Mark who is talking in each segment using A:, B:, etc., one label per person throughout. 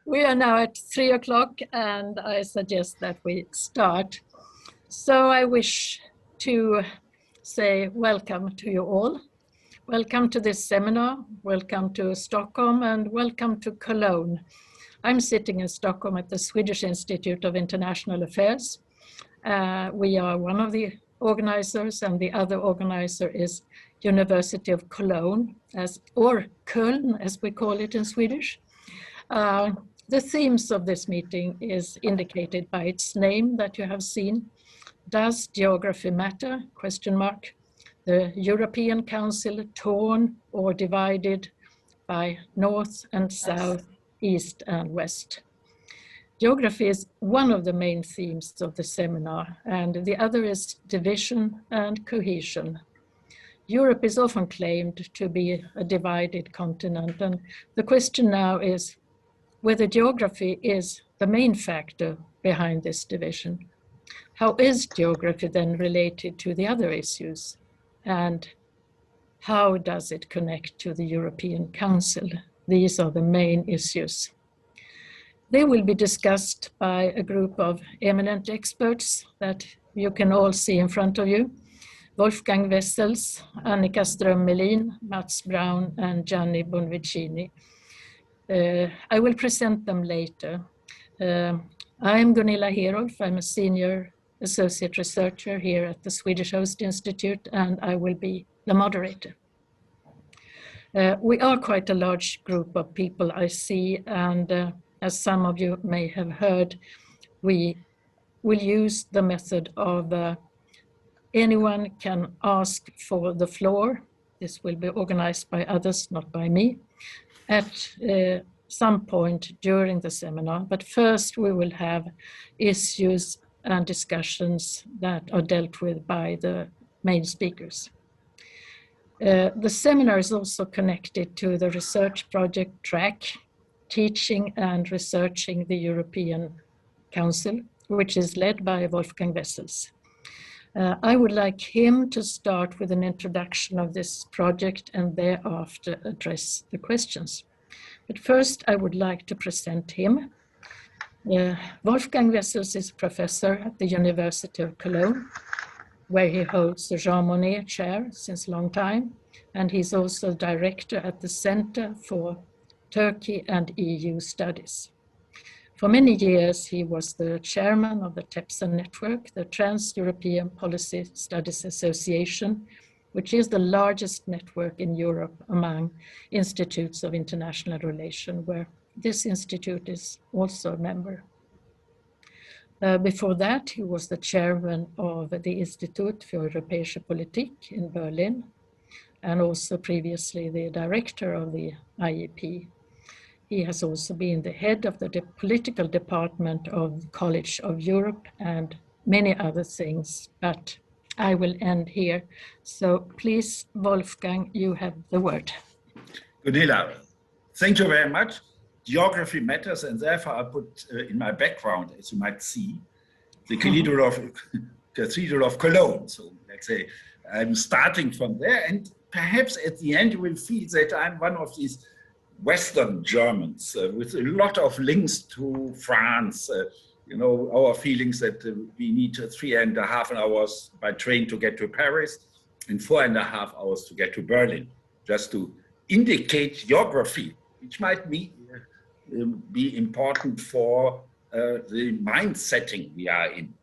A: We are now at 3 o'clock and I suggest that we start. So I wish to say welcome to you all. Welcome to this seminar, welcome to Stockholm and welcome to Cologne. I'm sitting in Stockholm at the Swedish Institute of International Affairs. We are one of the organizers and the other organizer is University of Cologne, or Köln as we call it in Swedish. The themes of this meeting is indicated by its name that you have seen. Does geography matter? ? The European Council torn or divided by North and South, East and West. Geography is one of the main themes of the seminar, and the other is division and cohesion. Europe is often claimed to be a divided continent, and the question now is whether geography is the main factor behind this division. How is geography then related to the other issues? And how does it connect to the European Council? These are the main issues. They will be discussed by a group of eminent experts that you can all see in front of you. Wolfgang Wessels, Annika Ström Melin, Braun, and Gianni Von Vicini. I will present them later. I'm Gunilla Herolf. I'm a senior associate researcher here at the Swedish Host Institute, and I will be the moderator. We are quite a large group of people, I see, and as some of you may have heard, we will use the method of anyone can ask for the floor. This will be organized by others, not by me, at some point during the seminar. But first we will have issues and discussions that are dealt with by the main speakers. The seminar is also connected to the research project track, Teaching and Researching the European Council, which is led by Wolfgang Wessels. I would like him to start with an introduction of this project and thereafter address the questions. But first, I would like to present him. Wolfgang Wessels is professor at the University of Cologne, where he holds the Jean Monnet chair since a long time, and he's also director at the Center for Turkey and EU Studies. For many years, he was the chairman of the TEPSA network, the Trans-European Policy Studies Association, which is the largest network in Europe among institutes of international relation, where this institute is also a member. Before that, he was the chairman of the Instituto für Europäische Politik in Berlin, and also previously the director of the IEP. He has also been the head of the political department of the College of Europe and many other things, but I will end here. So please, Wolfgang, you have the word.
B: Gunilla, thank you very much. Geography matters, and therefore I put in my background, as you might see, the Cathedral of Cologne. So let's say I'm starting from there, and perhaps at the end you will feel that I'm one of these Western Germans with a lot of links to France. You know, our feelings that we need 3.5 hours by train to get to Paris and 4.5 hours to get to Berlin, just to indicate geography, which might be important for the mind setting we are in.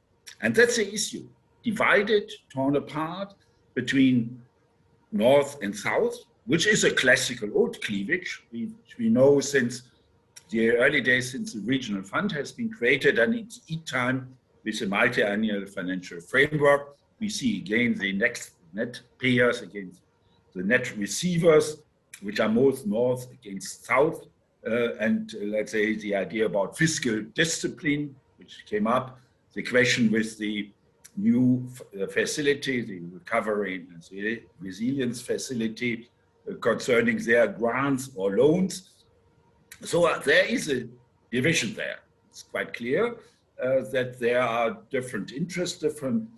B: And that's the issue, divided, torn apart between North and South, which is a classical old cleavage, which we know since the early days, since the regional fund has been created, and it's each time with the multi-annual financial framework, we see again the next net payers against the net receivers, which are most North against South, and let's say the idea about fiscal discipline, which came up, the question with the new facility, the recovery and resilience facility, concerning their grants or loans. So there is a division there. It's quite clear that there are different interests, different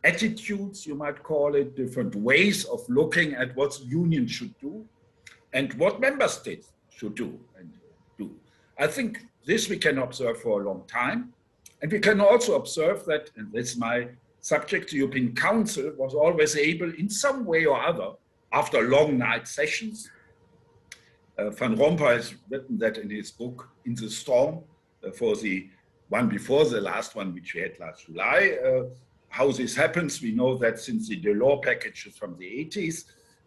B: attitudes, you might call it, different ways of looking at what the union should do and what member states should do and do. I think this we can observe for a long time. And we can also observe that, and this is my subject, the European Council was always able, in some way or other, after long night sessions. Van Rompuy has written that in his book, In the Storm, for the one before the last one, which we had last July. How this happens, we know that since the Delors packages from the 80s,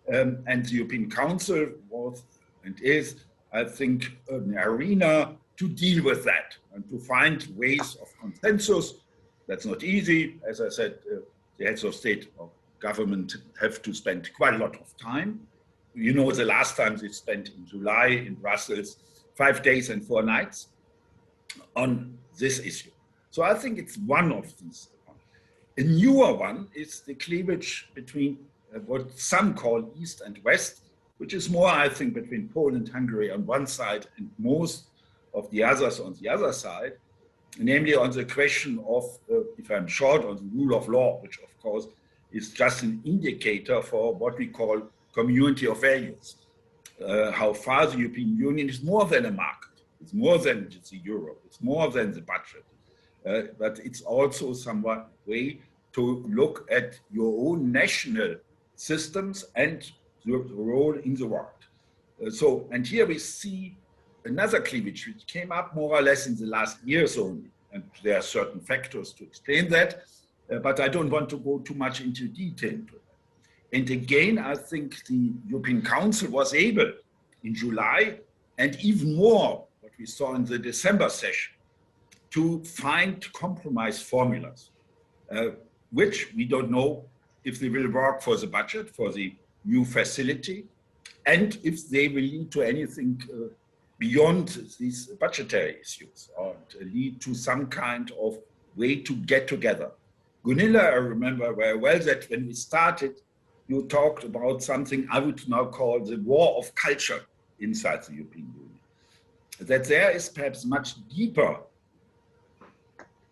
B: and the European Council was and is, I think, an arena to deal with that and to find ways of consensus. That's not easy. As I said, the heads of state or government have to spend quite a lot of time. You know, the last time they spent in July in Brussels, 5 days and 4 nights on this issue. So I think it's one of these. A newer one is the cleavage between what some call East and West, which is more, I think, between Poland and Hungary on one side and most of the others on the other side, namely on the question of, if I'm short, on the rule of law, which of course is just an indicator for what we call community of values. How far the European Union is more than a market, it's more than just the euro, it's more than the budget, but it's also somewhat way to look at your own national systems and the role in the world. And here we see another cleavage which came up more or less in the last years only, and there are certain factors to explain that, but I don't want to go too much into detail to that. And again, I think the European Council was able in July, and even more what we saw in the December session, to find compromise formulas, which we don't know if they will work for the budget, for the new facility, and if they will lead to anything beyond these budgetary issues, or lead to some kind of way to get together. Gunilla, I remember very well that when we started, you talked about something I would now call the war of culture inside the European Union. That there is perhaps much deeper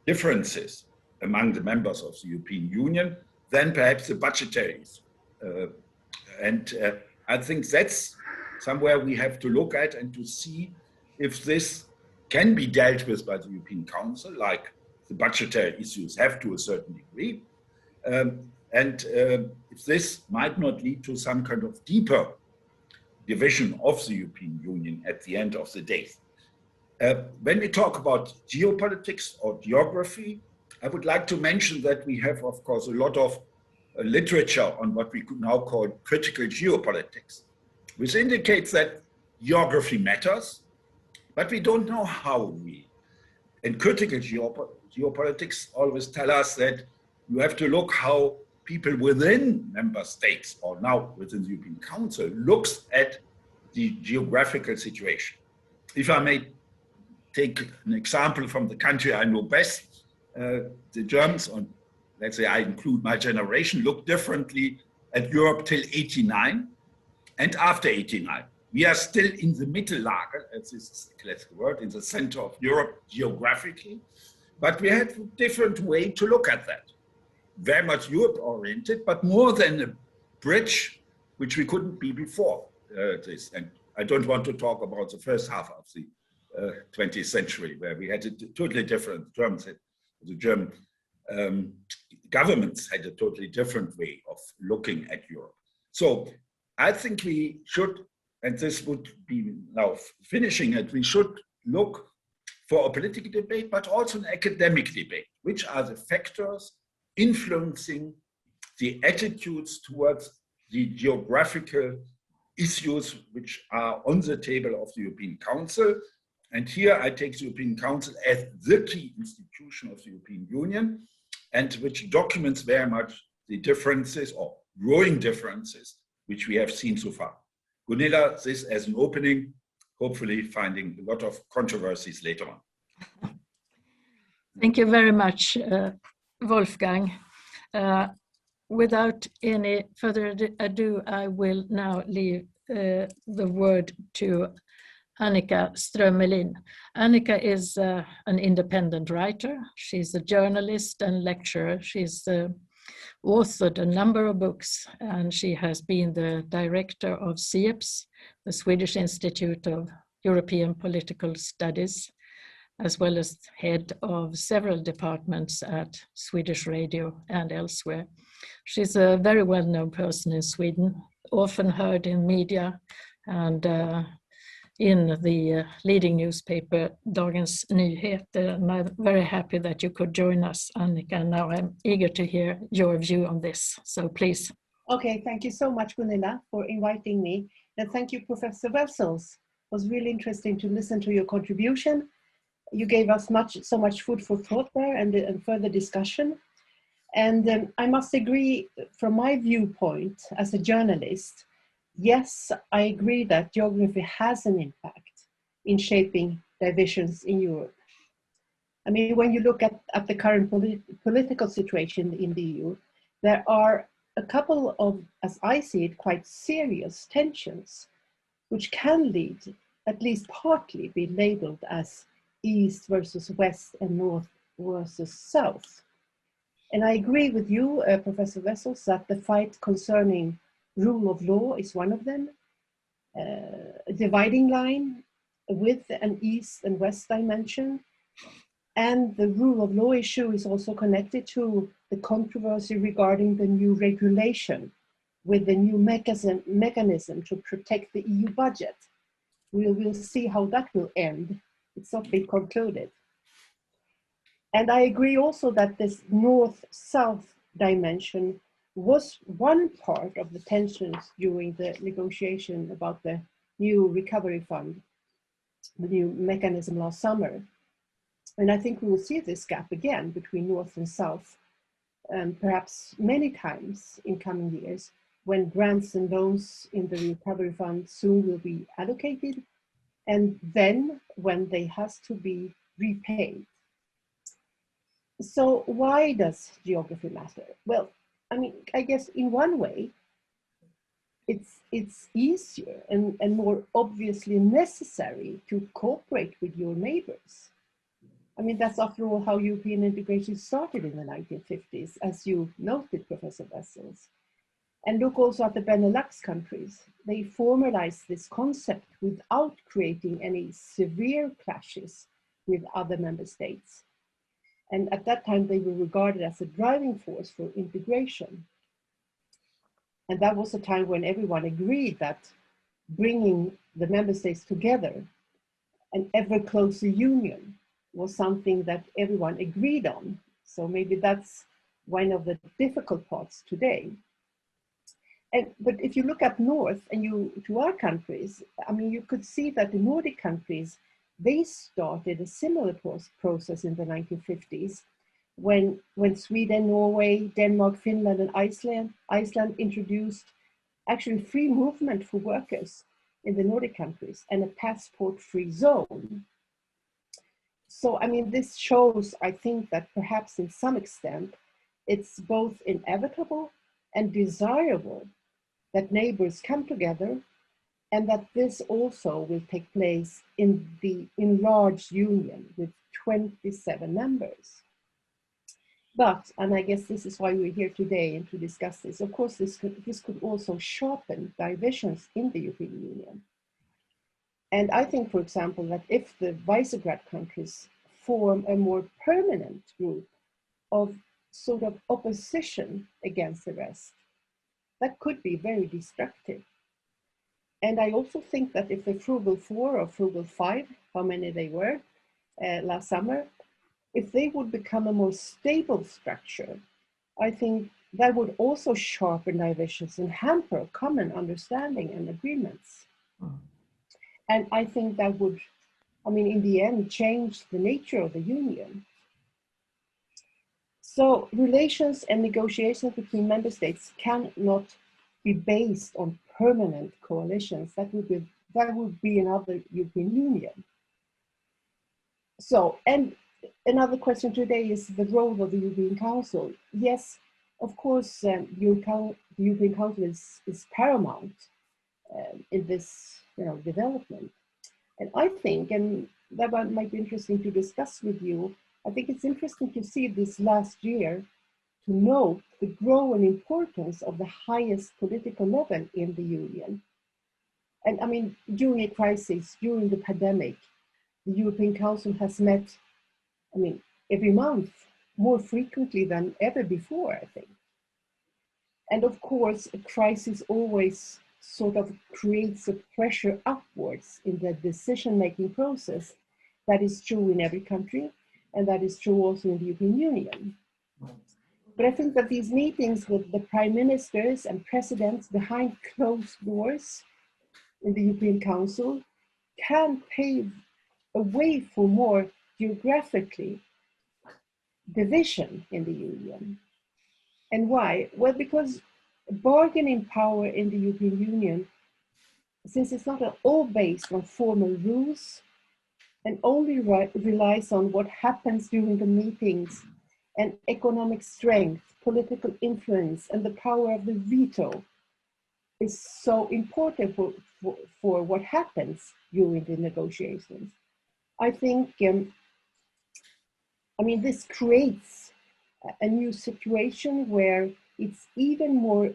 B: differences among the members of the European Union than perhaps the budgetaries. I think that's somewhere we have to look at and to see if this can be dealt with by the European Council, like the budgetary issues have to a certain degree, if this might not lead to some kind of deeper division of the European Union at the end of the day. When we talk about geopolitics or geography, I would like to mention that we have, of course, a lot of literature on what we could now call critical geopolitics, which indicates that geography matters, but we don't know how really. And critical geopolitics always tell us that you have to look how people within member states, or now within the European Council, looks at the geographical situation. If I may take an example from the country I know best, the Germans, or let's say I include my generation, look differently at Europe till 89 and after 89. We are still in the Mittellage, as is the classical word, in the center of Europe geographically, but we had a different way to look at that. Very much Europe-oriented, but more than a bridge, which we couldn't be before this. And I don't want to talk about the first half of the 20th century, where we had a totally different, the German governments had a totally different way of looking at Europe. So I think we should, and this would be now finishing it, we should look for a political debate, but also an academic debate. Which are the factors influencing the attitudes towards the geographical issues which are on the table of the European Council? And here I take the European Council as the key institution of the European Union, and which documents very much the differences or growing differences which we have seen so far. Gunilla, this as an opening, hopefully finding a lot of controversies later on.
A: Thank you very much, Wolfgang. Without any further ado, I will now leave the word to Annika Ström Melin. Annika is an independent writer. She's a journalist and lecturer. She's authored a number of books, and she has been the director of CETEUS, the Swedish Institute of European Political Studies, as well as head of several departments at Swedish Radio and elsewhere. She's a very well-known person in Sweden, often heard in media and in the leading newspaper, Dagens Nyheter. And I'm very happy that you could join us, Annika. And now I'm eager to hear your view on this. So please.
C: Okay, thank you so much, Gunilla, for inviting me. And thank you, Professor Wessels. It was really interesting to listen to your contribution. You gave us so much food for thought there and further discussion. And I must agree, from my viewpoint as a journalist, yes, I agree that geography has an impact in shaping divisions in Europe. I mean, when you look at the current political situation in the EU, there are a couple of, as I see it, quite serious tensions, which can lead, at least partly, be labeled as East versus West and North versus South. And I agree with you, Professor Wessels, that the fight concerning rule of law is one of them. A dividing line with an East and West dimension. And the rule of law issue is also connected to the controversy regarding the new regulation with the new mechanism to protect the EU budget. We will see how that will end. It's not been concluded. And I agree also that this North-South dimension was one part of the tensions during the negotiation about the new recovery fund, the new mechanism last summer. And I think we will see this gap again between North and South, perhaps many times in coming years, when grants and loans in the recovery fund soon will be allocated, and then when they have to be repaid. So why does geography matter? Well, I mean, I guess in one way, it's easier and more obviously necessary to cooperate with your neighbors. I mean, that's after all how European integration started in the 1950s, as you noted, Professor Wessels. And look also at the Benelux countries. They formalized this concept without creating any severe clashes with other member states. And at that time, they were regarded as a driving force for integration. And that was a time when everyone agreed that bringing the member states together, an ever closer union, was something that everyone agreed on. So maybe that's one of the difficult parts today. But if you look up north and to our countries, I mean, you could see that the Nordic countries, they started a similar process in the 1950s when Sweden, Norway, Denmark, Finland, and Iceland introduced actually free movement for workers in the Nordic countries and a passport-free zone. So, I mean, this shows, I think, that perhaps in some extent, it's both inevitable and desirable that neighbors come together, and that this also will take place in the enlarged union with 27 members. But, and I guess this is why we're here today and to discuss this, of course, this could also sharpen divisions in the European Union. And I think, for example, that if the Visegrad countries form a more permanent group of sort of opposition against the rest, that could be very destructive. And I also think that if the Frugal Four or Frugal Five, how many they were last summer, if they would become a more stable structure, I think that would also sharpen divisions and hamper common understanding and agreements. And I think that would, I mean, in the end, change the nature of the union. So relations and negotiations between member states cannot be based on permanent coalitions. That would be another European Union. So, and another question today is the role of the European Council. Yes, of course, the European Council is paramount in this development. And I think, and that might be interesting to discuss with you, I think it's interesting to see this last year to note the growing importance of the highest political level in the Union. And I mean, during a crisis, during the pandemic, the European Council has met, I mean, every month, more frequently than ever before, I think. And of course, a crisis always sort of creates a pressure upwards in the decision-making process. That is true in every country, and that is true also in the European Union. But I think that these meetings with the prime ministers and presidents behind closed doors in the European Council can pave a way for more geographically division in the Union. And why? Well, because bargaining power in the European Union, since it's not at all based on formal rules and only relies on what happens during the meetings and economic strength, political influence, and the power of the veto, is so important for what happens during the negotiations. I think, I mean, this creates a new situation where it's even more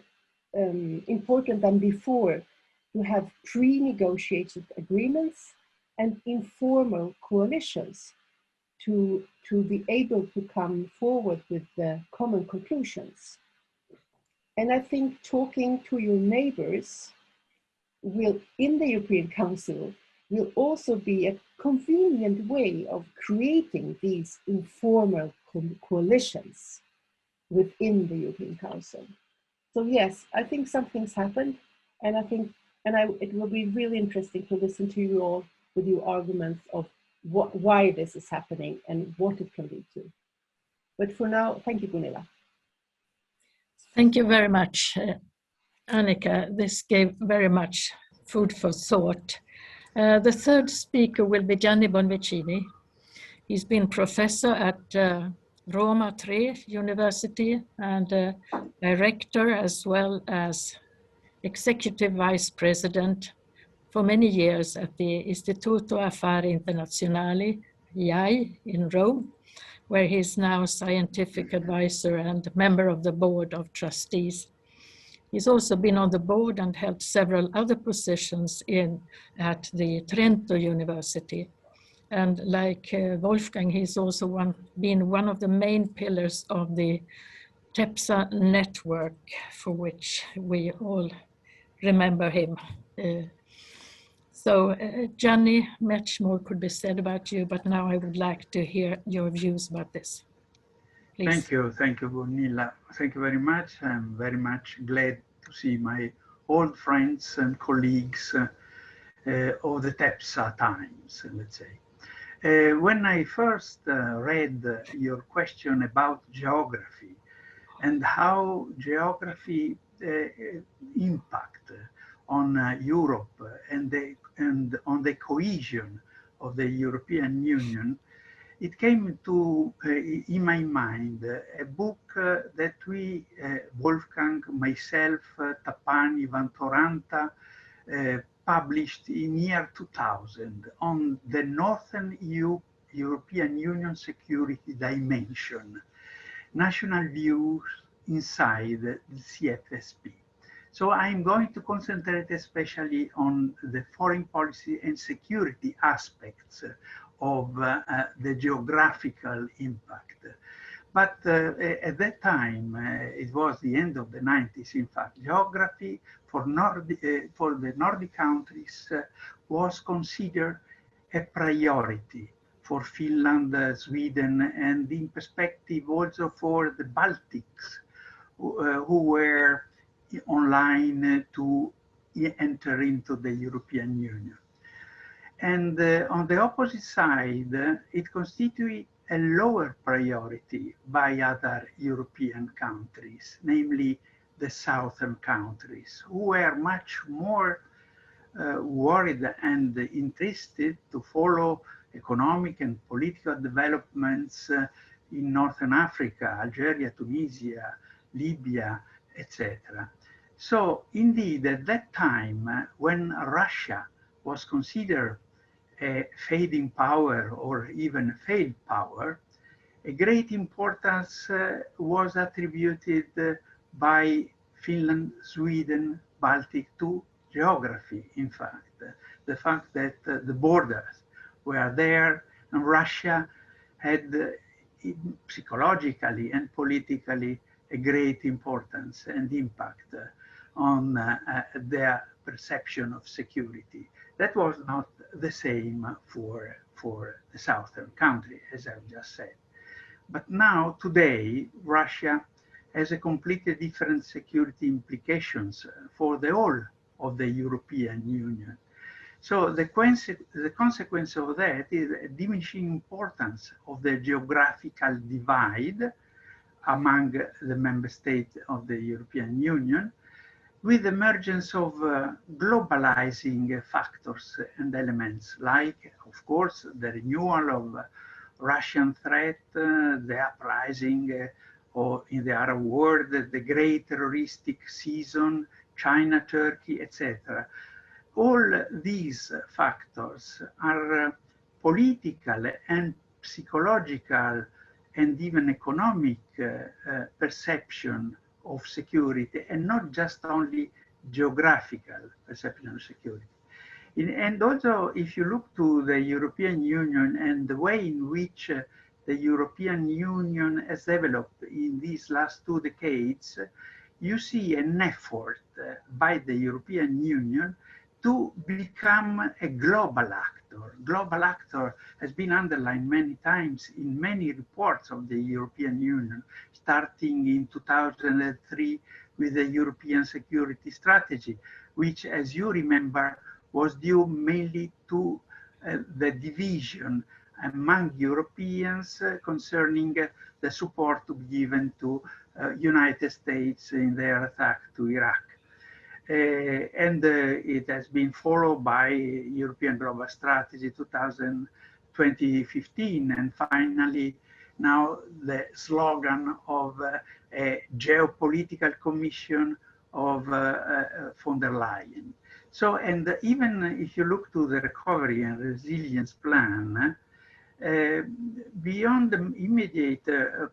C: important than before to have pre-negotiated agreements and informal coalitions to be able to come forward with the common conclusions. And I think talking to your neighbors will, in the European Council, will also be a convenient way of creating these informal coalitions within the European Council. So yes, I think something's happened, and I think, it will be really interesting to listen to you all with your arguments of why this is happening and what it can lead to. But for now, thank you, Gunilla.
A: Thank you very much, Annika. This gave very much food for thought. The third speaker will be Gianni Bonvicini. He's been professor at Roma III University and director as well as executive vice president for many years at the Istituto Affari Internazionali, IAI, in Rome, where he's now scientific advisor and member of the board of trustees. He's also been on the board and held several other positions at the Trento University. And like Wolfgang, he's also been one of the main pillars of the TEPSA network, for which we all remember him. So Gianni, much more could be said about you, but now I would like to hear your views about this. Please.
D: Thank you, Gunilla. Thank you very much. I'm very much glad to see my old friends and colleagues of the TEPSA times, let's say. When I first read your question about geography and how geography impact on Europe and on the cohesion of the European Union, it came to, in my mind, a book that we, Wolfgang, myself, Tapani, Van Toranta, published in year 2000 on the Northern European Union security dimension, national views inside the CFSP. So I'm going to concentrate especially on the foreign policy and security aspects of the geographical impact. But at that time, it was the end of the 90s, in fact, geography for the Nordic countries was considered a priority for Finland, Sweden, and in perspective also for the Baltics, who were online to enter into the European Union. And on the opposite side, it constitutes a lower priority by other European countries, namely the southern countries, who were much more worried and interested to follow economic and political developments in Northern Africa, Algeria, Tunisia, Libya, etc. So indeed, at that time, when Russia was considered a fading power or even failed power, a great importance was attributed by Finland, Sweden, Baltic to geography, in fact. The fact that the borders were there, and Russia had psychologically and politically a great importance and impact on their perception of security. That was not the same for the southern country, as I've just said. But now, today, Russia has a completely different security implications for the whole of the European Union. So the consequence of that is a diminishing importance of the geographical divide among the member states of the European Union, with the emergence of globalizing factors and elements, like, of course, the renewal of Russian threat, the uprising or in the Arab world, the great terroristic season, China, Turkey, etc. All these factors are political and psychological and even economic perception of security, and not just only geographical perception of security. And also, if you look to the European Union and the way in which the European Union has developed in these last 2 decades, you see an effort by the European Union to become a global actor. Global actor has been underlined many times in many reports of the European Union, starting in 2003 with the European Security Strategy, which, as you remember, was due mainly to the division among Europeans concerning the support to be given to United States in their attack to Iraq. It has been followed by European Global Strategy 2015, and finally now the slogan of a Geopolitical Commission of von der Leyen. So, and even if you look to the Recovery and Resilience Plan, beyond the immediate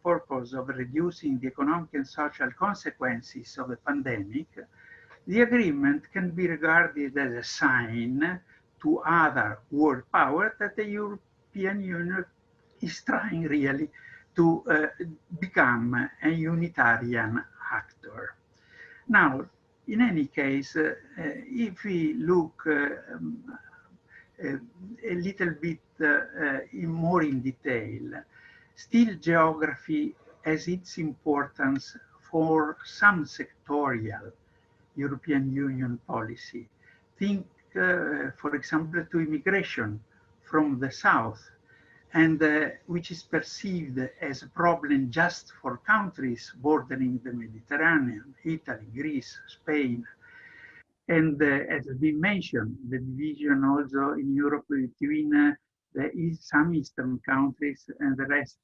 D: purpose of reducing the economic and social consequences of the pandemic, the agreement can be regarded as a sign to other world powers that the European Union is trying really to become a Unitarian actor. Now, in any case, if we look a little bit more in detail, still geography has its importance for some sectorial European Union policy. Think, for example, to immigration from the south, and which is perceived as a problem just for countries bordering the Mediterranean, Italy, Greece, Spain. And as has been mentioned, the division also in Europe between some eastern countries and the rest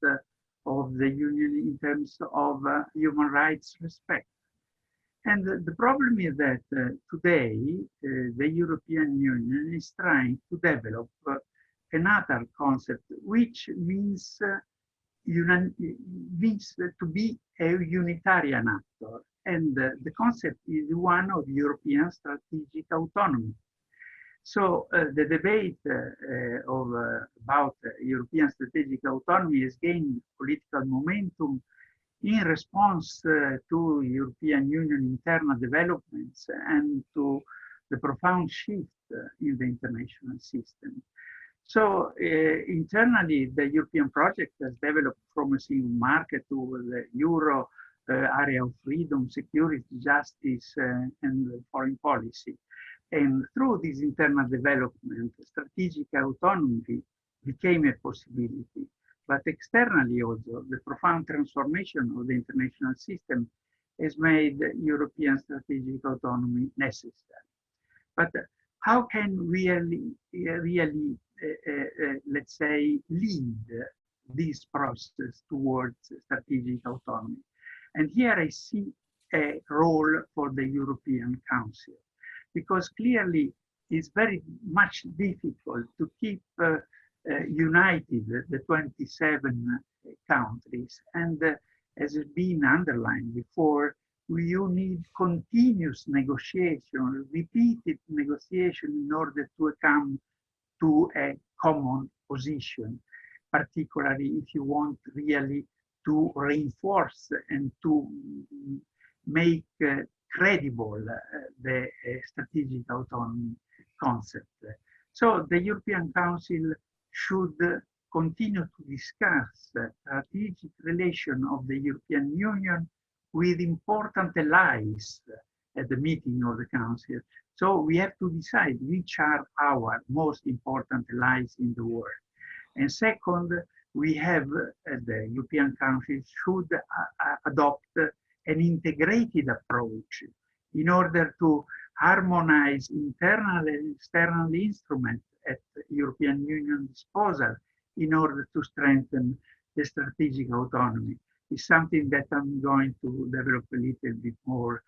D: of the Union in terms of human rights respect. And the problem is that today the European Union is trying to develop another concept, which means to be a Unitarian actor. And the concept is one of European strategic autonomy. So the debate about European strategic autonomy has gained political momentum in response to European Union internal developments and to the profound shift in the international system. So internally, the European project has developed from a single market to the Euro area of freedom, security, justice, and foreign policy. And through this internal development, strategic autonomy became a possibility. But externally also, the profound transformation of the international system has made European strategic autonomy necessary. But how can we really let's say, lead this process towards strategic autonomy? And here I see a role for the European Council, because clearly it's very much difficult to keep united the 27 countries. And as has been underlined before, you need continuous negotiation, repeated negotiation in order to come to a common position, particularly if you want really to reinforce and to make credible the strategic autonomy concept. So the European Council should continue to discuss strategic relation of the European Union with important allies at the meeting of the Council. So we have to decide which are our most important allies in the world. And second, we have the European Council should adopt an integrated approach in order to harmonize internal and external instruments at European Union disposal in order to strengthen the strategic autonomy. Is something that I'm going to develop a little bit more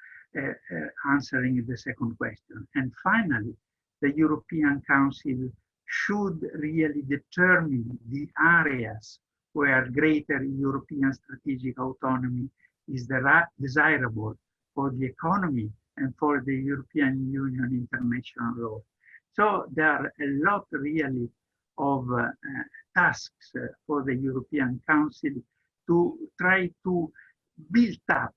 D: answering the second question. And finally, the European Council should really determine the areas where greater European strategic autonomy is desirable for the economy and for the European Union international law. So there are a lot really of tasks for the European Council to try to build up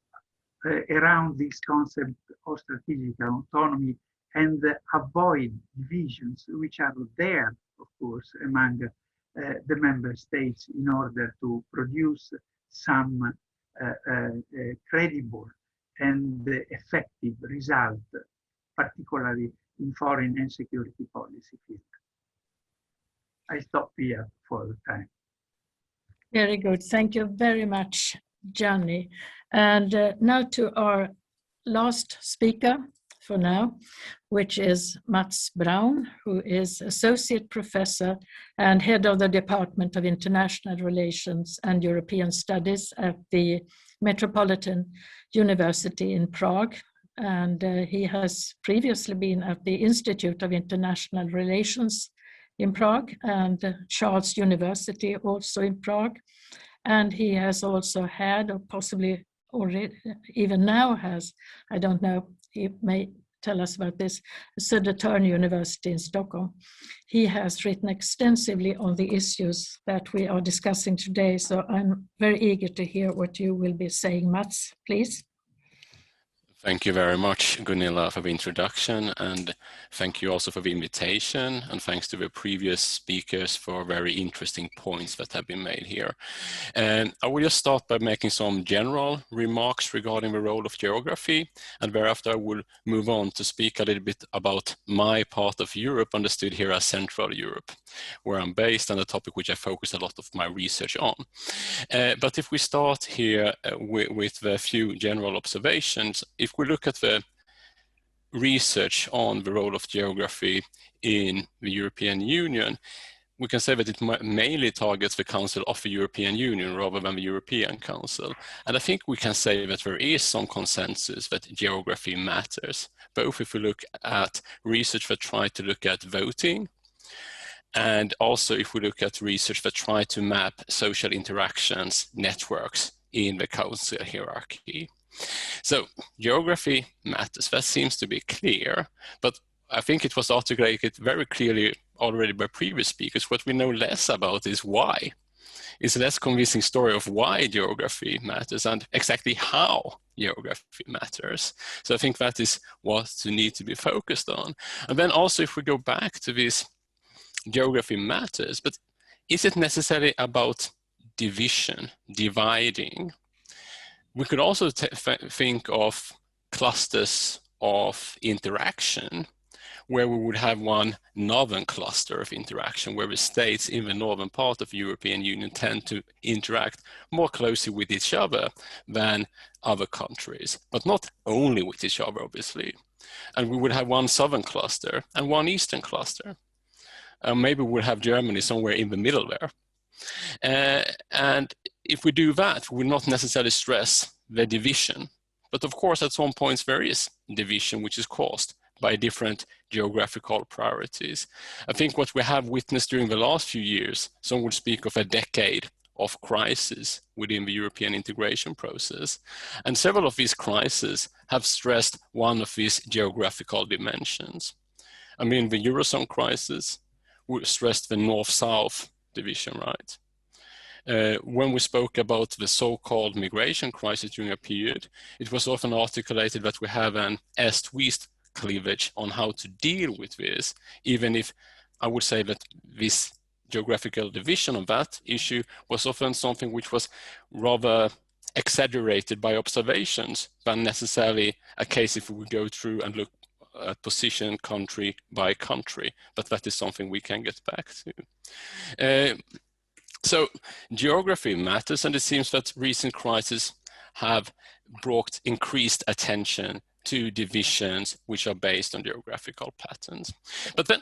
D: around this concept of strategic autonomy and avoid divisions which are there, of course, among the member states in order to produce some credible and effective result, particularly in foreign and security policy field. I stop here for the time.
A: Very good. Thank you very much, Gianni. And now to our last speaker for now, which is Mats Braun, who is Associate Professor and Head of the Department of International Relations and European Studies at the Metropolitan University in Prague. And he has previously been at the Institute of International Relations in Prague and Charles University also in Prague. And he has also had, or possibly already even now has, I don't know, he may tell us about this, CETEUS University in Stockholm. He has written extensively on the issues that we are discussing today, so I'm very eager to hear what you will be saying. Mats, please.
E: Thank you very much, Gunilla, for the introduction, and thank you also for the invitation, and thanks to the previous speakers for very interesting points that have been made here. And I will just start by making some general remarks regarding the role of geography, and thereafter I will move on to speak a little bit about my part of Europe, understood here as Central Europe, where I'm based, and a topic which I focus a lot of my research on. But if we start here with the few general observations, if we look at the research on the role of geography in the European Union, we can say that it mainly targets the Council of the European Union rather than the European Council. And I think we can say that there is some consensus that geography matters, both if we look at research that try to look at voting, and also if we look at research that try to map social interactions, networks in the Council hierarchy. So geography matters, that seems to be clear, but I think it was articulated very clearly already by previous speakers. What we know less about is why. It's a less convincing story of why geography matters and exactly how geography matters. So I think that is what needs to be focused on. And then also if we go back to this geography matters, but is it necessarily about division, dividing? We could also think of clusters of interaction, where we would have one northern cluster of interaction, where the states in the northern part of the European Union tend to interact more closely with each other than other countries, but not only with each other, obviously. And we would have one southern cluster and one eastern cluster. Maybe we'll have Germany somewhere in the middle there. And if we do that, we will not necessarily stress the division. But of course, at some points, there is division which is caused by different geographical priorities. I think what we have witnessed during the last few years, some would speak of a decade of crisis within the European integration process. And several of these crises have stressed one of these geographical dimensions. I mean, the Eurozone crisis, we stressed the north-south division, right? When we spoke about the so-called migration crisis during a period, it was often articulated that we have an east-west cleavage on how to deal with this, even if I would say that this geographical division of that issue was often something which was rather exaggerated by observations than necessarily a case if we would go through and look at position country by country, but that is something we can get back to. So geography matters, and it seems that recent crises have brought increased attention to divisions which are based on geographical patterns. But then,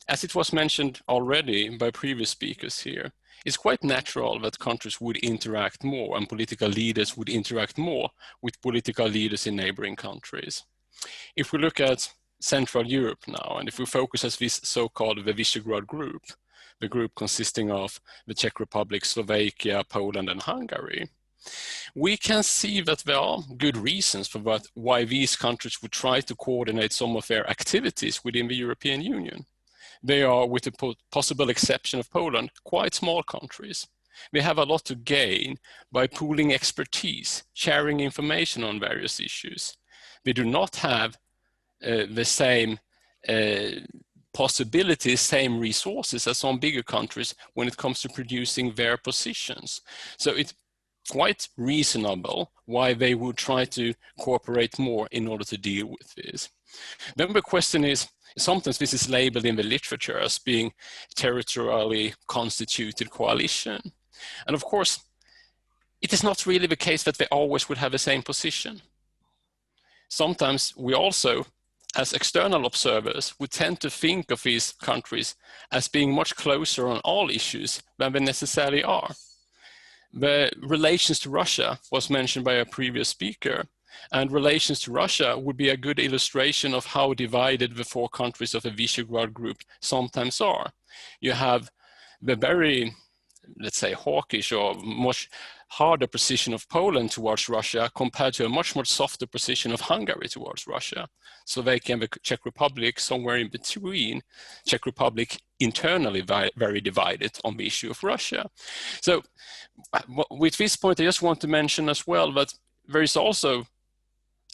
E: as it was mentioned already by previous speakers here, it's quite natural that countries would interact more and political leaders would interact more with political leaders in neighboring countries. If we look at Central Europe now, and if we focus on this so-called the Visegrad group, the group consisting of the Czech Republic, Slovakia, Poland, and Hungary, we can see that there are good reasons for why these countries would try to coordinate some of their activities within the European Union. They are, with the possible exception of Poland, quite small countries. They have a lot to gain by pooling expertise, sharing information on various issues. They do not have the same possibilities, same resources as some bigger countries when it comes to producing their positions. So it's quite reasonable why they would try to cooperate more in order to deal with this. Then the question is, sometimes this is labeled in the literature as being territorially constituted coalition. And of course, it is not really the case that they always would have the same position. Sometimes we also, as external observers, we tend to think of these countries as being much closer on all issues than they necessarily are. The relations to Russia was mentioned by a previous speaker, and relations to Russia would be a good illustration of how divided the four countries of the Visegrad group sometimes are. You have the very, let's say, hawkish or much harder position of Poland towards Russia compared to a much more softer position of Hungary towards Russia. Slovakia and the Czech Republic somewhere in between, Czech Republic internally very divided on the issue of Russia. So with this point, I just want to mention as well that there is also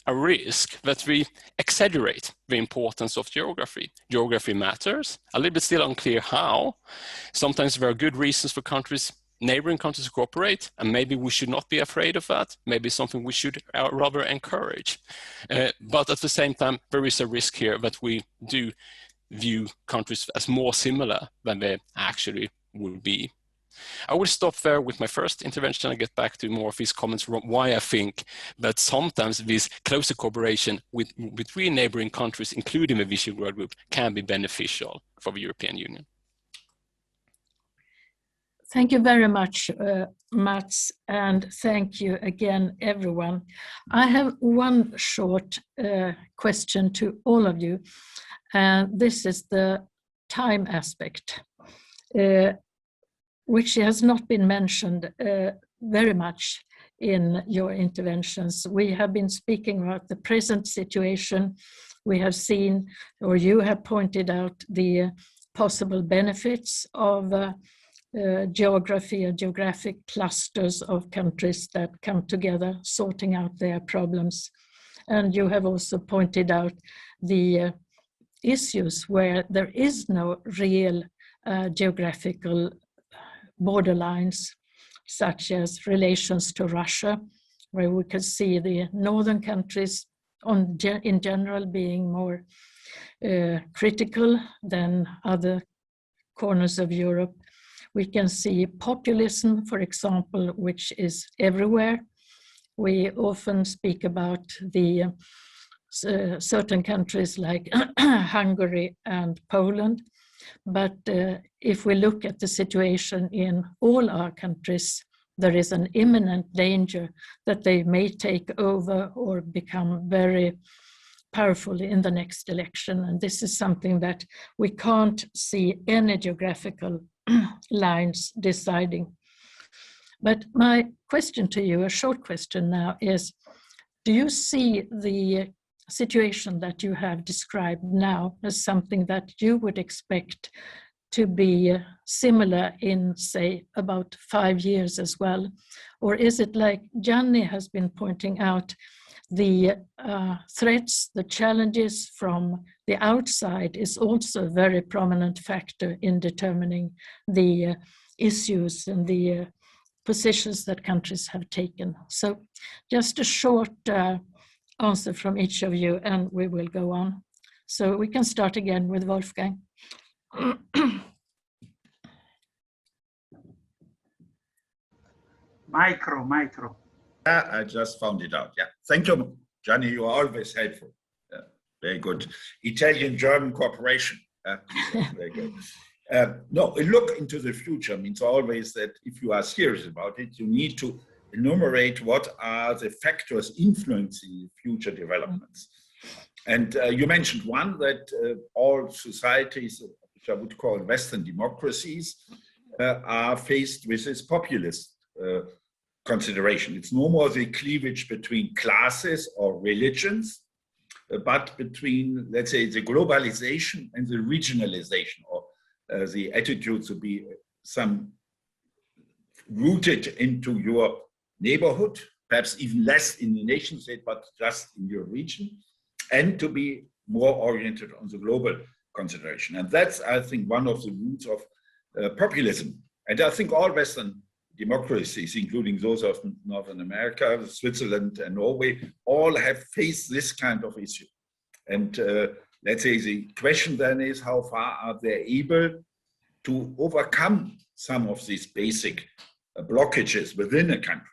E: a risk that we exaggerate the importance of geography. Geography matters, a little bit still unclear how. Sometimes there are good reasons for countries, neighboring countries to cooperate, and maybe we should not be afraid of that. Maybe something we should rather encourage. But at the same time, there is a risk here that we do view countries as more similar than they actually would be. I will stop there with my first intervention and get back to more of these comments on why I think that sometimes this closer cooperation between neighboring countries, including the Visegrad group, can be beneficial for the European Union.
A: Thank you very much, Mats, and thank you again, everyone. I have one short question to all of you, and this is the time aspect, which has not been mentioned very much in your interventions. We have been speaking about the present situation. We have seen, or you have pointed out, the possible benefits of geography and geographic clusters of countries that come together, sorting out their problems. And you have also pointed out the issues where there is no real geographical borderlines, such as relations to Russia, where we can see the northern countries in general being more critical than other corners of Europe. We can see populism, for example, which is everywhere. We often speak about the certain countries like Hungary and Poland. But if we look at the situation in all our countries, there is an imminent danger that they may take over or become very powerful in the next election. And this is something that we can't see any geographical lines deciding. But my question to you, a short question now, is do you see the situation that you have described now as something that you would expect to be similar in, say, about 5 years as well? Or is it like Gianni has been pointing out, the threats, the challenges from the outside is also a very prominent factor in determining the issues and the positions that countries have taken? So just a short answer from each of you and we will go on. So we can start again with Wolfgang.
D: Micro.
B: Yeah, I just found it out. Yeah, thank you, Gianni. You are always helpful. Yeah, very good. Italian-German cooperation. Very good. No, a look into the future means always that if you are serious about it, you need to enumerate what are the factors influencing future developments. And you mentioned one, that all societies, which I would call Western democracies, are faced with this populist consideration. It's no more the cleavage between classes or religions, but between, let's say, the globalization and the regionalization, or the attitude to be some rooted into your neighborhood, perhaps even less in the nation state, but just in your region, and to be more oriented on the global consideration. And that's, I think, one of the roots of populism. And I think all Western democracies, including those of Northern America, Switzerland and Norway, all have faced this kind of issue. And let's say the question then is, how far are they able to overcome some of these basic blockages within a country?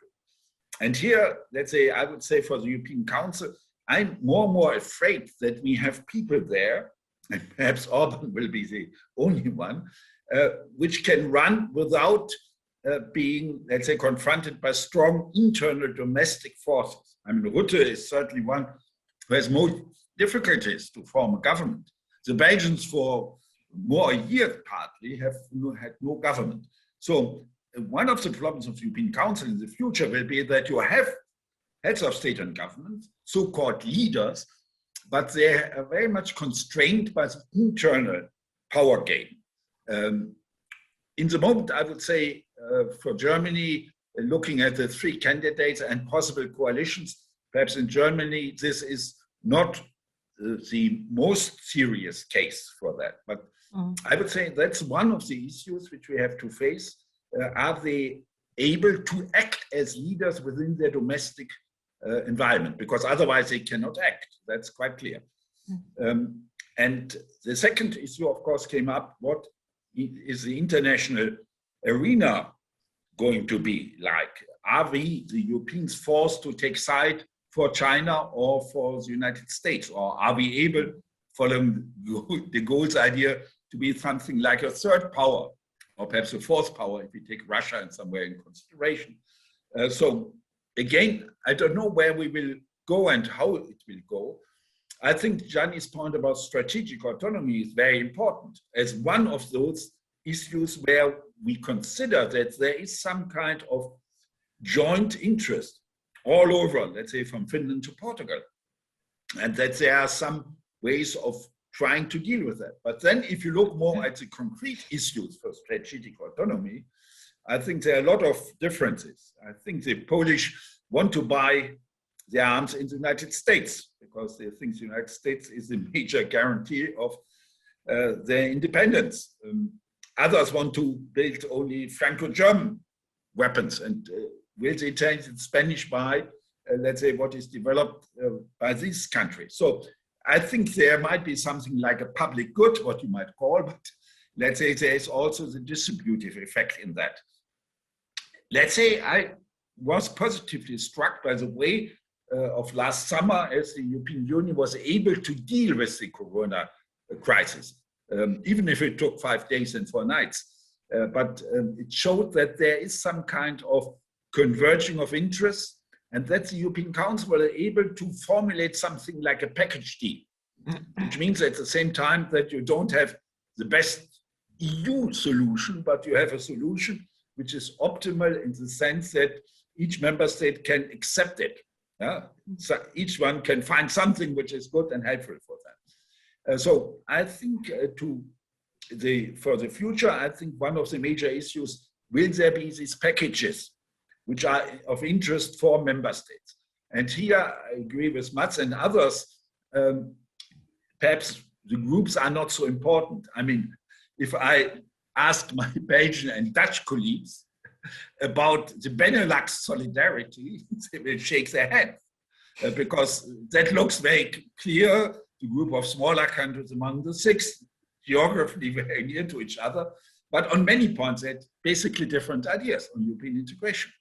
B: And here, let's say, I would say for the European Council, I'm more and more afraid that we have people there, and perhaps Orban will be the only one, which can run without being, let's say, confronted by strong internal domestic forces. I mean, Rutte is certainly one who has more difficulties to form a government. The Belgians for more a year partly have had no government. So one of the problems of the European Council in the future will be that you have heads of state and government, so-called leaders, but they are very much constrained by the internal power game. In the moment, I would say, for Germany, looking at the three candidates and possible coalitions, perhaps in Germany, this is not the most serious case for that. But I would say that's one of the issues which we have to face. Are they able to act as leaders within their domestic environment? Because otherwise they cannot act. That's quite clear. And the second issue, of course, came up. What is the international arena going to be like? Are we, the Europeans, forced to take side for China or for the United States? Or are we able, following de Gaulle's idea, to be something like a third power, or perhaps a fourth power if we take Russia and somewhere in consideration? So again, I don't know where we will go and how it will go. I think Gianni's point about strategic autonomy is very important as one of those issues where we consider that there is some kind of joint interest all over, let's say from Finland to Portugal, and that there are some ways of trying to deal with that. But then if you look more at the concrete issues for strategic autonomy, I think there are a lot of differences. I think the Polish want to buy the arms in the United States because they think the United States is a major guarantee of their independence. Others want to build only Franco-German weapons and will they change the Spanish by, let's say, what is developed by these countries. So I think there might be something like a public good, what you might call, but let's say there is also the distributive effect in that. Let's say I was positively struck by the way of last summer as the European Union was able to deal with the corona crisis, even if it took 5 days and 4 nights. But it showed that there is some kind of converging of interests, and that the European Council were able to formulate something like a package deal, which means at the same time that you don't have the best EU solution, but you have a solution which is optimal in the sense that each member state can accept it. Yeah? So each one can find something which is good and helpful for them. So I think to for the future, I think one of the major issues, will there be these packages which are of interest for member states? And here I agree with Mats and others, perhaps the groups are not so important. I mean, if I ask my Belgian and Dutch colleagues about the Benelux solidarity, they will shake their head because that looks very clear, the group of smaller countries among the six, geographically very near to each other, but on many points they had basically different ideas on European integration.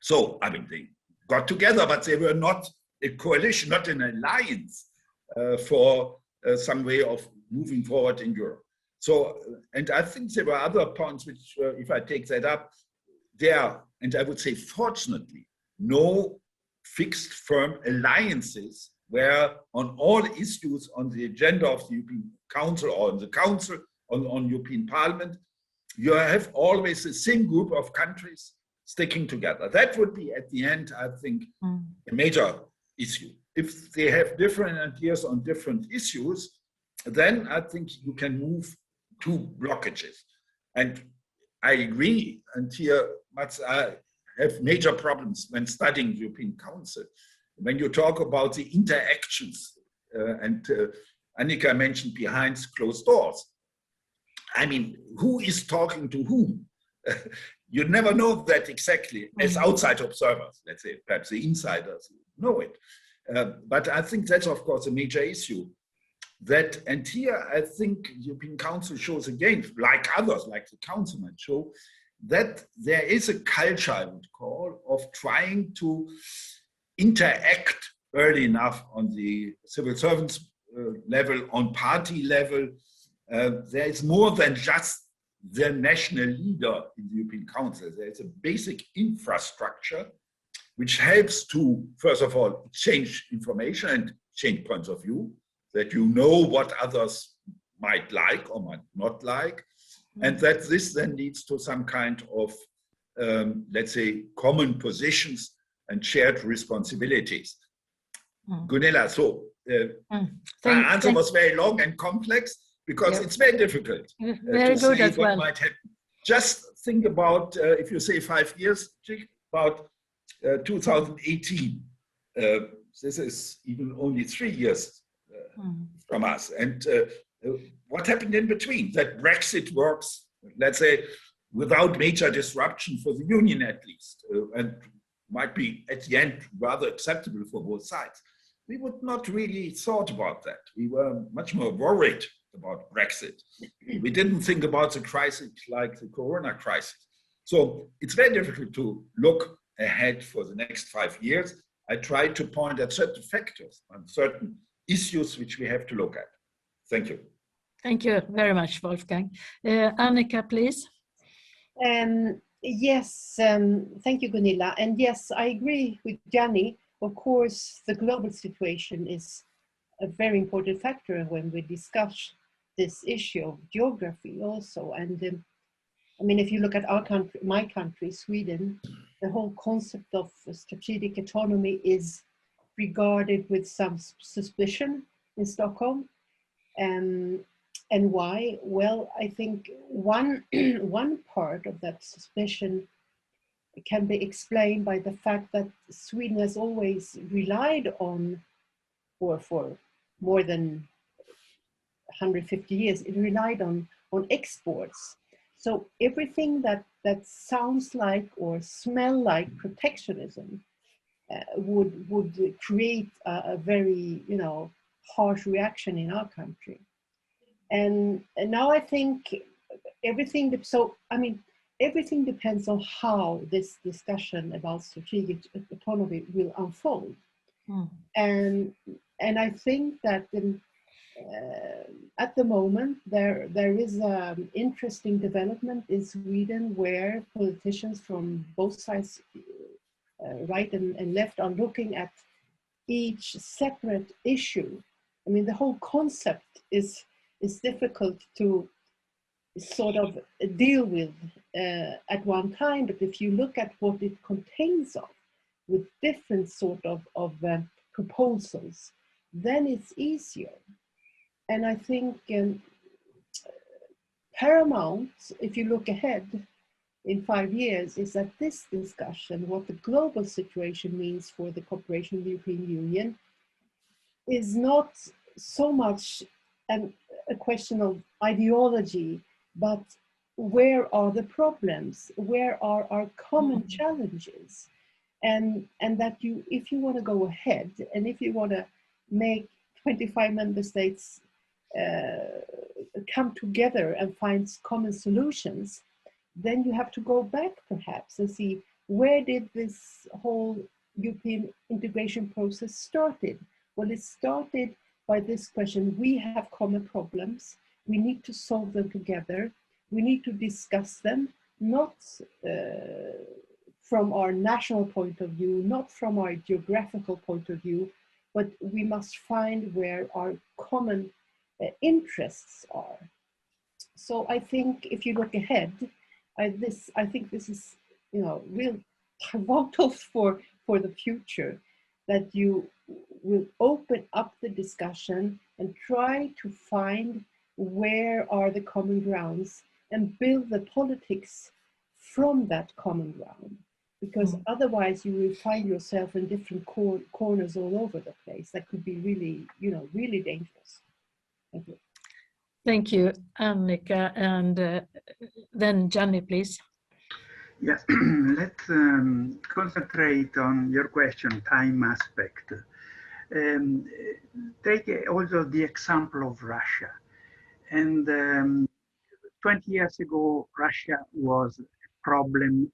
B: So, I mean, they got together, but they were not a coalition, not an alliance for some way of moving forward in Europe. So, and I think there were other points which, if I take that up, there, and I would say fortunately, no fixed firm alliances where on all issues on the agenda of the European Council or on the Council, on European Parliament, you have always the same group of countries sticking together. That would be at the end, I think, a major issue. If they have different ideas on different issues, then I think you can move to blockages. And I agree, and here, Mats, I have major problems when studying the European Council. When you talk about the interactions, and Annika mentioned behind closed doors, I mean, who is talking to whom? You never know that exactly as outside observers, let's say, perhaps the insiders know it. But I think that's, of course, a major issue. That, and here I think the European Council shows again, like others, like the Council might show, that there is a culture, I would call, of trying to interact early enough on the civil servants level, on party level. There is more than just the national leader in the European Council. There is a basic infrastructure which helps to, first of all, change information and change points of view, that you know what others might like or might not like, and that this then leads to some kind of, let's say, common positions and shared responsibilities. Gunilla, so my answer was very long and complex because it's very difficult
A: very
B: to
A: good
B: say
A: as
B: what
A: well.
B: might happen. Just think about, if you say 5 years, about 2018. This is even only 3 years from us. And what happened in between? That Brexit works, let's say, without major disruption for the Union at least, and might be at the end rather acceptable for both sides. We would not really thought about that. We were much more worried about Brexit. We didn't think about the crisis like the Corona crisis. So it's very difficult to look ahead for the next 5 years. I try to point at certain factors and certain issues which we have to look at. Thank you.
A: Thank you very much, Wolfgang. Annika, please.
C: Yes, thank you, Gunilla. And yes, I agree with Gianni. Of course, the global situation is a very important factor when we discuss this issue of geography also. And I mean, if you look at our country, my country, Sweden, the whole concept of strategic autonomy is regarded with some suspicion in Stockholm. And why? Well, I think one part of that suspicion can be explained by the fact that Sweden has always relied on, or for more than 150 years, it relied on exports. So everything that sounds like or smell like protectionism would create a very, harsh reaction in our country. And now I think everything depends on how this discussion about strategic autonomy will unfold. And I think that at the moment there is an interesting development in Sweden where politicians from both sides, right and left, are looking at each separate issue. I mean, the whole concept is difficult to sort of deal with at one time, but if you look at what it contains of, with different sort of proposals, then it's easier. And I think paramount, if you look ahead in 5 years, is that this discussion, what the global situation means for the cooperation of the European Union, is not so much a question of ideology, but where are the problems? Where are our common challenges? And that if you want to go ahead, and if you want to make 25 member states come together and find common solutions, then you have to go back perhaps and see, where did this whole European integration process started? Well, it started by this question: we have common problems, we need to solve them together, we need to discuss them, not from our national point of view, not from our geographical point of view, but we must find where our common interests are. So I think if you look ahead, I think this is, real pivotal for the future, that you will open up the discussion and try to find where are the common grounds and build the politics from that common ground. Because otherwise you will find yourself in different corners all over the place. That could be really, really dangerous. Thank you.
A: Thank you, Annika. And then Gianni, please.
D: Yes, let's concentrate on your question, time aspect. Take also the example of Russia. And 20 years ago, Russia was a problem,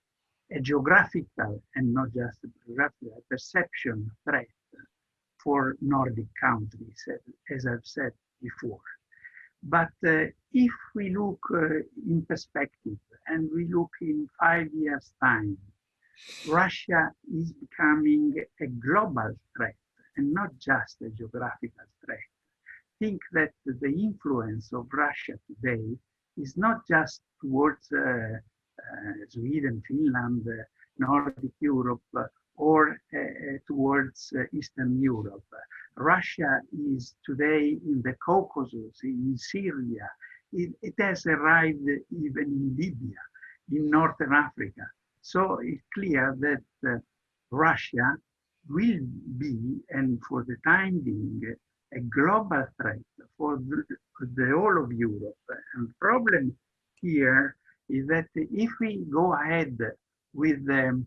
D: a geographical and not just a geographical, a perception threat for Nordic countries, as I've said before. But if we look in perspective and we look in 5 years' time, Russia is becoming a global threat and not just a geographical threat. Think that the influence of Russia today is not just towards Sweden, Finland, Nordic Europe, or towards Eastern Europe. Russia is today in the Caucasus, in Syria. It has arrived even in Libya, in Northern Africa. So it's clear that Russia will be, and for the time being, a global threat for the whole of Europe. And the problem here is that if we go ahead with the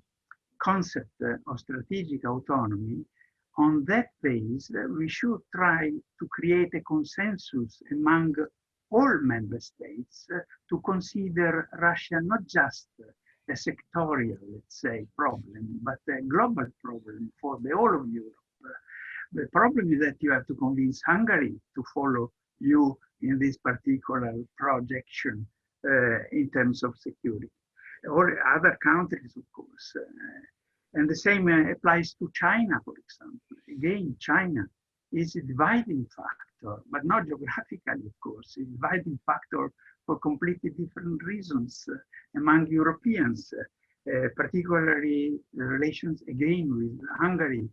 D: concept of strategic autonomy, on that base, we should try to create a consensus among all member states to consider Russia not just a sectorial, let's say, problem, but a global problem for the whole of Europe. The problem is that you have to convince Hungary to follow you in this particular projection in terms of security, or other countries, of course. And the same applies to China, for example. Again, China is a dividing factor, but not geographically, of course, a dividing factor for completely different reasons among Europeans, particularly the relations, again, with Hungary.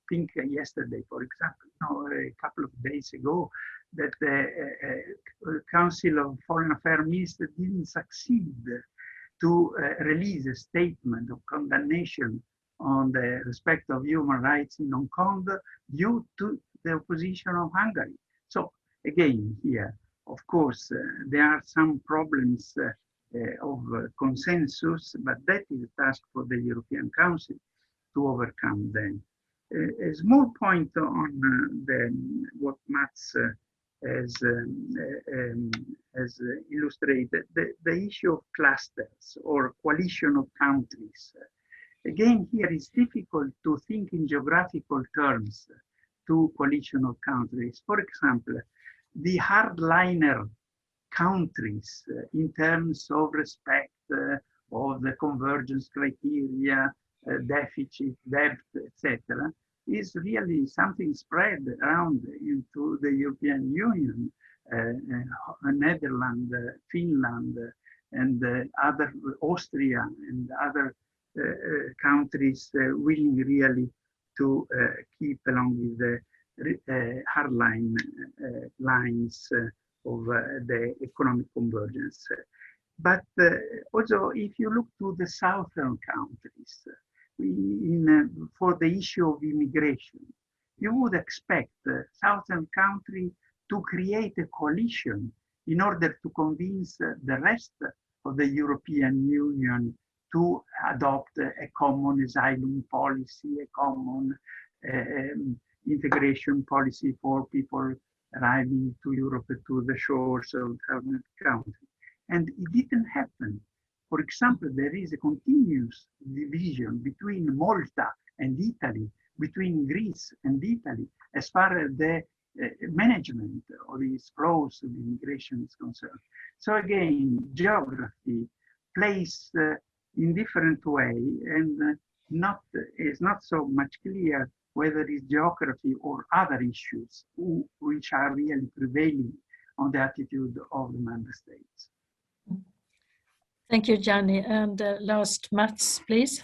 D: Think yesterday, for example, a couple of days ago, that the Council of Foreign Affairs Ministers didn't succeed to release a statement of condemnation on the respect of human rights in Hong Kong due to the opposition of Hungary. So again, here, of course, there are some problems of consensus, but that is a task for the European Council to overcome them. A small point on what Mats has illustrated, the issue of clusters or coalition of countries. Again, here it's difficult to think in geographical terms to coalition of countries. For example, the hardliner countries in terms of respect of the convergence criteria, deficit, debt, etc., is really something spread around into the European Union, Netherlands, Finland, and other Austria and other countries willing really to keep along with the hardline lines the economic convergence. But also, if you look to the southern countries, for the issue of immigration, you would expect southern countries to create a coalition in order to convince the rest of the European Union to adopt a common asylum policy, a common integration policy for people arriving to Europe, to the shores of the country. And it didn't happen. For example, there is a continuous division between Malta and Italy, between Greece and Italy, as far as the management of these flows of immigration is concerned. So again, geography plays in different way, and it's not so much clear whether it's geography or other issues which are really prevailing on the attitude of the member states.
A: Thank you, Gianni. And last, Mats, please.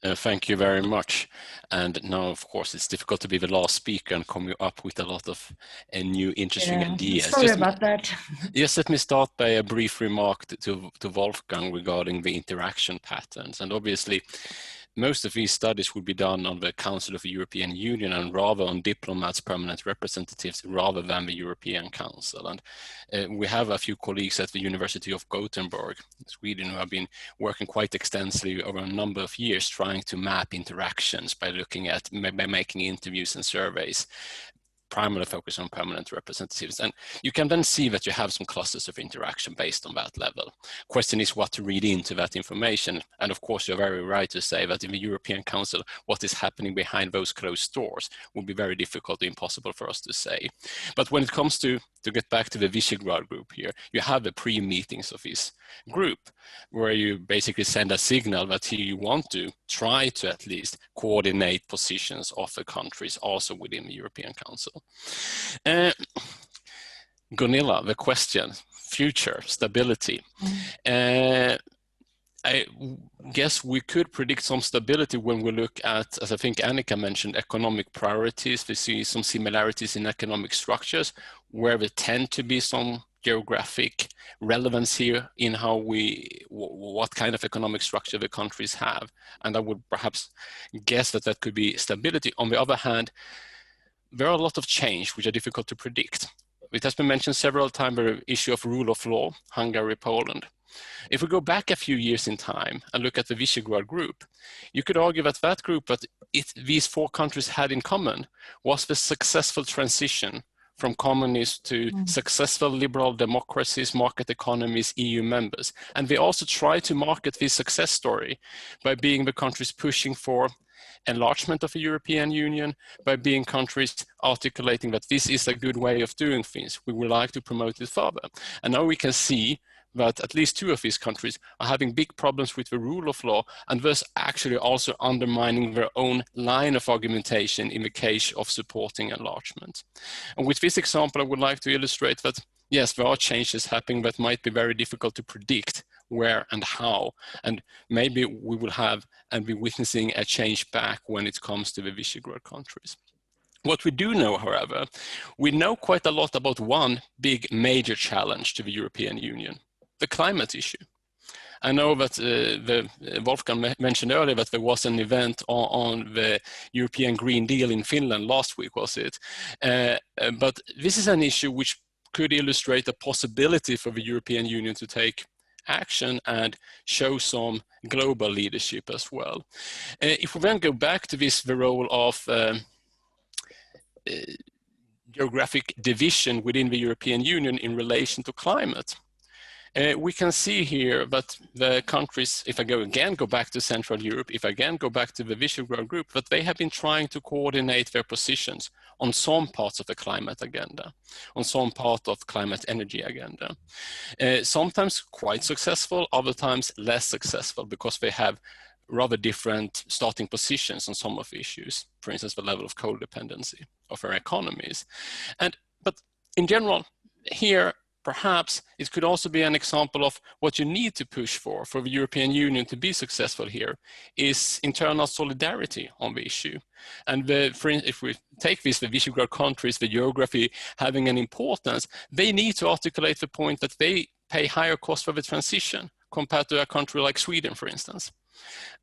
E: Thank you very much. And now, of course, it's difficult to be the last speaker and come up with a lot of new interesting ideas.
A: Sorry about that.
E: Just let me start by a brief remark to Wolfgang regarding the interaction patterns. And obviously, most of these studies will be done on the Council of the European Union and rather on diplomats, permanent representatives, rather than the European Council. And we have a few colleagues at the University of Gothenburg, Sweden, who have been working quite extensively over a number of years trying to map interactions by looking at, by making interviews and surveys, primarily focus on permanent representatives. And you can then see that you have some clusters of interaction based on that level. Question is what to read into that information. And of course, you're very right to say that in the European Council, what is happening behind those closed doors will be very difficult or impossible for us to say. But when it comes to get back to the Visegrad group here, you have the pre-meetings of this group where you basically send a signal that you want to try to at least coordinate positions of the countries also within the European Council. Gunilla, the question, future stability. I guess we could predict some stability when we look at, as I think Annika mentioned, economic priorities. We see some similarities in economic structures where there tend to be some geographic relevance here in how what kind of economic structure the countries have. And I would perhaps guess that that could be stability. On the other hand, there are a lot of change which are difficult to predict. It has been mentioned several times, the issue of rule of law, Hungary, Poland. If we go back a few years in time and look at the Visegrad group, you could argue that that group, that these four countries had in common was the successful transition from communists to successful liberal democracies, market economies, EU members. And they also tried to market this success story by being the countries pushing for enlargement of the European Union, by being countries articulating that this is a good way of doing things. We would like to promote it further. And now we can see that at least two of these countries are having big problems with the rule of law and thus actually also undermining their own line of argumentation in the case of supporting enlargement. And with this example, I would like to illustrate that, yes, there are changes happening that might be very difficult to predict where and how. And maybe we will have and be witnessing a change back when it comes to the Visegrad countries. What we do know, however, we know quite a lot about one big major challenge to the European Union, the climate issue. I know that Wolfgang mentioned earlier that there was an event on the European Green Deal in Finland last week, was it? But this is an issue which could illustrate a possibility for the European Union to take action and show some global leadership as well. If we then go back to the role of geographic division within the European Union in relation to climate, we can see here that the countries, if I go back to Central Europe, if I again go back to the Visegrad group, that they have been trying to coordinate their positions on some parts of the climate agenda, on some part of climate energy agenda. Sometimes quite successful, other times less successful because they have rather different starting positions on some of the issues, for instance, the level of coal dependency of our economies. But in general, here, perhaps it could also be an example of what you need to push for the European Union to be successful here is internal solidarity on the issue. And if we take this, the Visegrad countries, the geography having an importance, they need to articulate the point that they pay higher costs for the transition compared to a country like Sweden, for instance.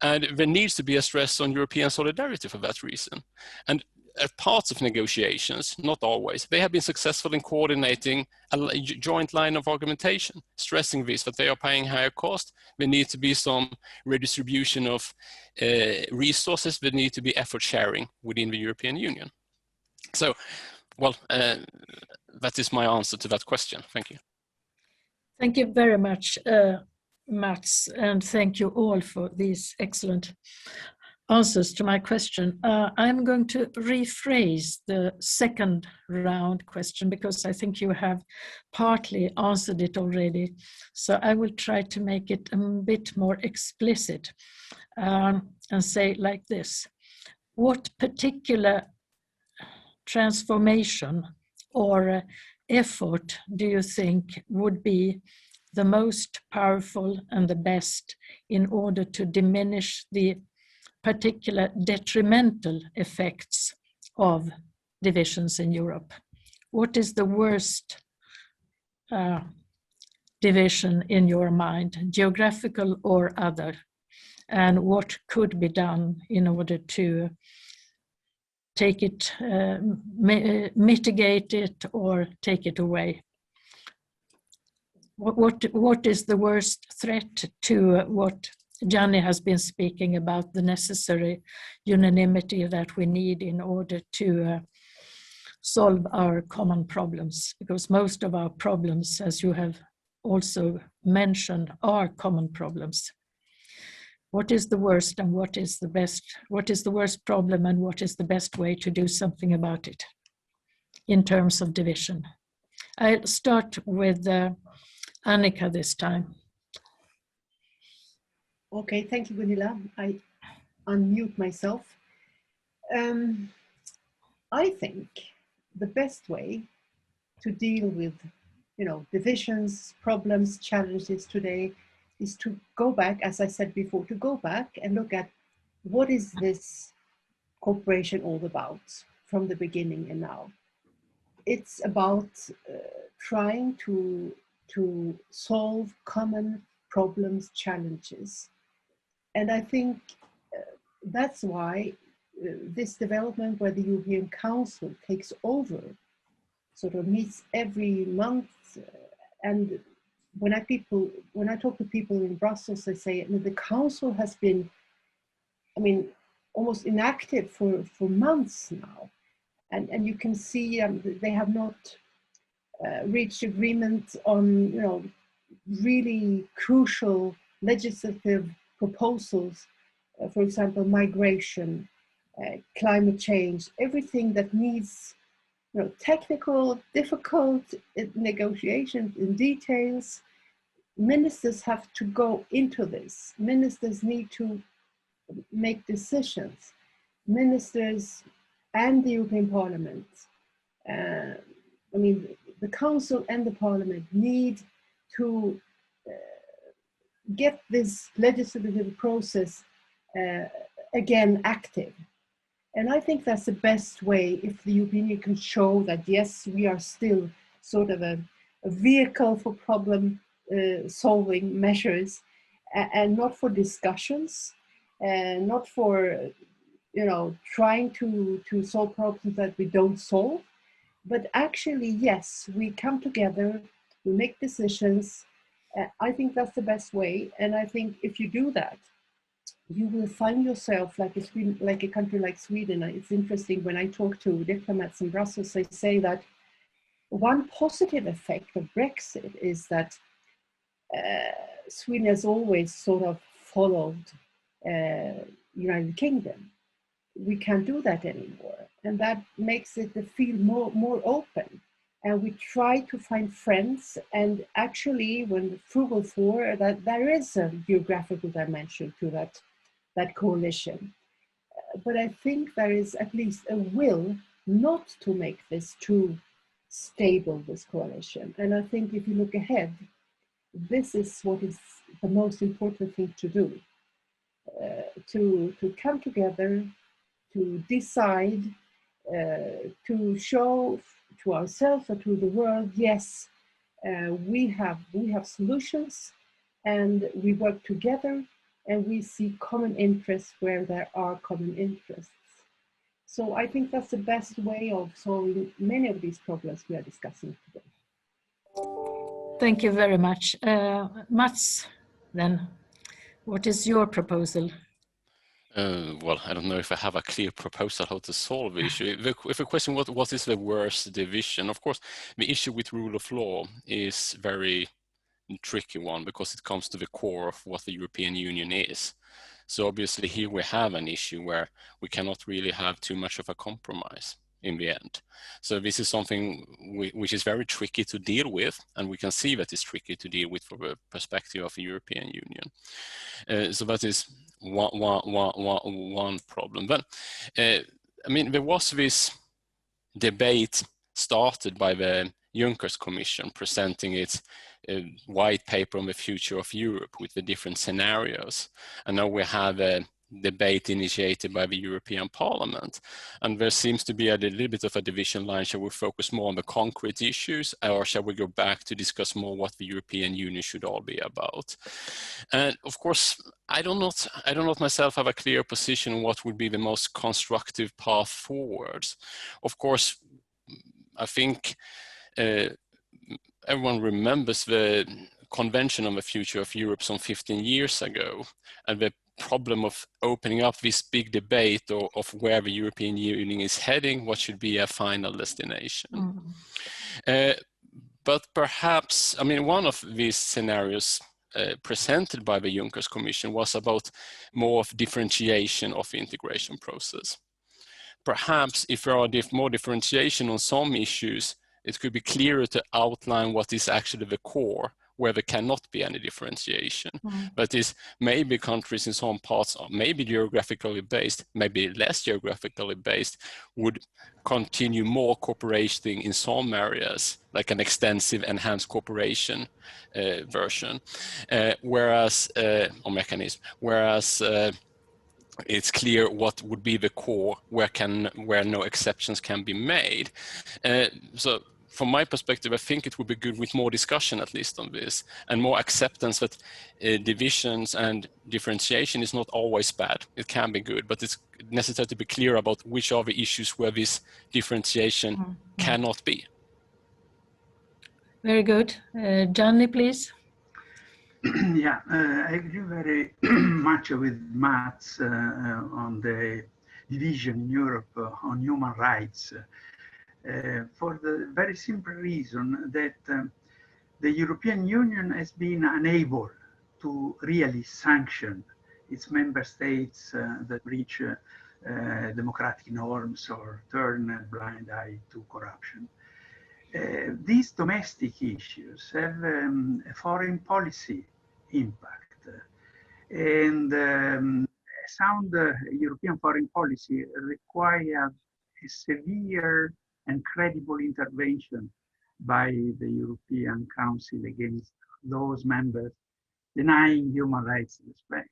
E: And there needs to be a stress on European solidarity for that reason. And as parts of negotiations, not always, they have been successful in coordinating a joint line of argumentation, stressing this, that they are paying higher cost. There needs to be some redistribution of resources. There need to be effort sharing within the European Union. So, well, that is my answer to that question. Thank you.
A: Thank you very much, Mats, and thank you all for these excellent answers to my question. I'm going to rephrase the second round question because I think you have partly answered it already. So I will try to make it a bit more explicit and say like this. What particular transformation or effort do you think would be the most powerful and the best in order to diminish the particular detrimental effects of divisions in Europe? What is the worst division in your mind, geographical or other? And what could be done in order to take it, mitigate it, or take it away? What is the worst threat to what Gianni has been speaking about, the necessary unanimity that we need in order to solve our common problems? Because most of our problems, as you have also mentioned, are common problems. What is the worst and what is the best? What is the worst problem and what is the best way to do something about it in terms of division? I'll start with Annika this time.
C: Okay, thank you, Gunilla. I unmute myself. I think the best way to deal with, divisions, problems, challenges today is to go back, as I said before, to go back and look at what is this cooperation all about from the beginning and now. It's about trying to solve common problems, challenges. And I think that's why this development where the European Council takes over, sort of meets every month. And when I talk to people in Brussels, they say, the Council has been, almost inactive for months now. And you can see they have not reached agreement on, really crucial legislative proposals, for example, migration, climate change, everything that needs technical, difficult negotiations in details. Ministers have to go into this. Ministers need to make decisions. Ministers and the European Parliament, the Council and the Parliament need to get this legislative process again active. And I think that's the best way if the European Union can show that, yes, we are still sort of a vehicle for problem solving measures and not for discussions and not for, trying to solve problems that we don't solve. But actually, yes, we come together, we make decisions. I think that's the best way. And I think if you do that, you will find yourself like a country like Sweden. It's interesting when I talk to diplomats in Brussels, they say that one positive effect of Brexit is that Sweden has always sort of followed United Kingdom. We can't do that anymore. And that makes it feel more open. And we try to find friends. And actually, when Frugal 4, that there is a geographical dimension to that coalition. But I think there is at least a will not to make this too stable, this coalition. And I think if you look ahead, this is what is the most important thing to do, to come together, to decide, to show to ourselves or to the world, yes, we have solutions, and we work together, and we see common interests where there are common interests. So I think that's the best way of solving many of these problems we are discussing today.
A: Thank you very much. Mats, then, what is your proposal?
E: Well, I don't know if I have a clear proposal how to solve the issue. If a question, what is the worst division? Of course, the issue with rule of law is very tricky one because it comes to the core of what the European Union is. So obviously here we have an issue where we cannot really have too much of a compromise in the end. So this is something which is very tricky to deal with, and we can see that it's tricky to deal with from the perspective of the European Union. So that is one problem. But I mean, there was this debate started by the Juncker's Commission presenting its white paper on the future of Europe with the different scenarios. And now we have a debate initiated by the European Parliament. And there seems to be a little bit of a division line. Shall we focus more on the concrete issues, or shall we go back to discuss more what the European Union should all be about? And of course, I do not myself have a clear position on what would be the most constructive path forwards. Of course, I think everyone remembers the Convention on the Future of Europe some 15 years ago, and the problem of opening up this big debate of where the European Union is heading, what should be a final destination. But perhaps, I mean, one of these scenarios presented by the Juncker's Commission was about more of differentiation of the integration process. Perhaps if there are more differentiation on some issues, it could be clearer to outline what is actually the core, where there cannot be any differentiation. But is maybe countries in some parts are maybe geographically based, maybe less geographically based, would continue more cooperating in some areas, like an extensive enhanced cooperation version, or mechanism, whereas it's clear what would be the core, where no exceptions can be made. So from my perspective, I think it would be good with more discussion, at least on this, and more acceptance that divisions and differentiation is not always bad. It can be good, but it's necessary to be clear about which are the issues where this differentiation cannot be.
A: Very good. Gianni, please.
D: Yeah, I agree very much with Mats on the division in Europe on human rights, for the very simple reason that the European Union has been unable to really sanction its member states that breach democratic norms or turn a blind eye to corruption. These domestic issues have a foreign policy impact, and sound European foreign policy requires a severe and credible intervention by the European Council against those members denying human rights respect.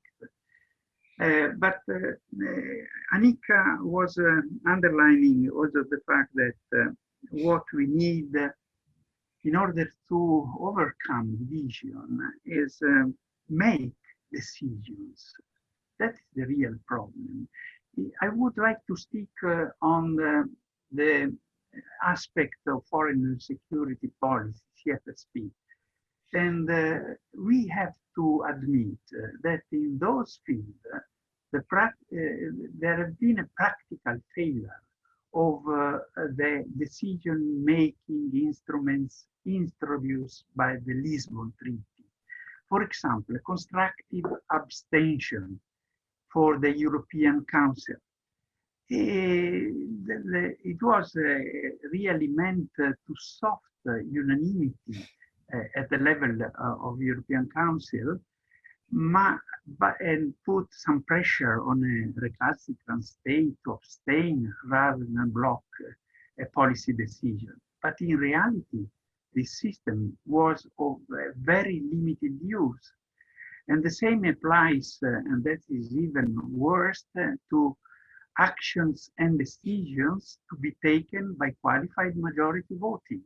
D: But Annika was underlining also the fact that what we need in order to overcome division is make decisions. That is the real problem. I would like to stick on the aspect of foreign and security policy, CFSP. And we have to admit that in those fields, there has been a practical failure of the decision-making instruments introduced by the Lisbon Treaty. For example, a constructive abstention for the European Council. It was really meant to soften unanimity at the level of European Council, and put some pressure on a recalcitrant state to abstain rather than block a policy decision. but in reality, this system was of very limited use. And the same applies, and that is even worse, to actions and decisions to be taken by qualified majority voting.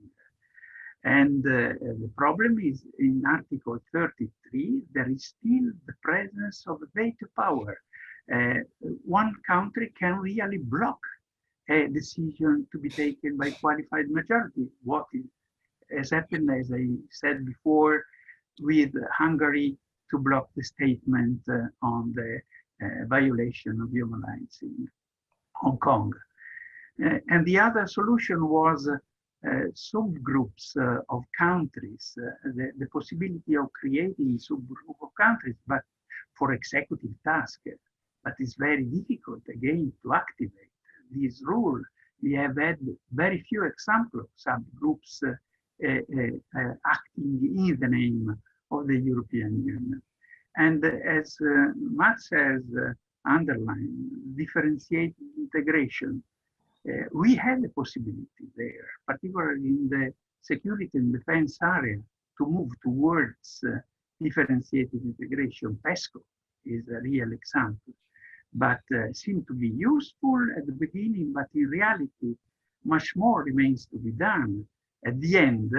D: And the problem is in Article 33, there is still the presence of veto power. One country can really block a decision to be taken by qualified majority. What has happened, as I said before, with Hungary to block the statement on the violation of human rights in Hong Kong. And the other solution was subgroups of countries, the possibility of creating subgroup of countries, but for executive tasks. But it's very difficult, again, to activate this rule. We have had very few examples of subgroups acting in the name of the European Union. And as Mats has underlined, differentiated integration, we had a possibility there, particularly in the security and defense area, to move towards differentiated integration. PESCO is a real example, but seemed to be useful at the beginning, but in reality, much more remains to be done. At the end,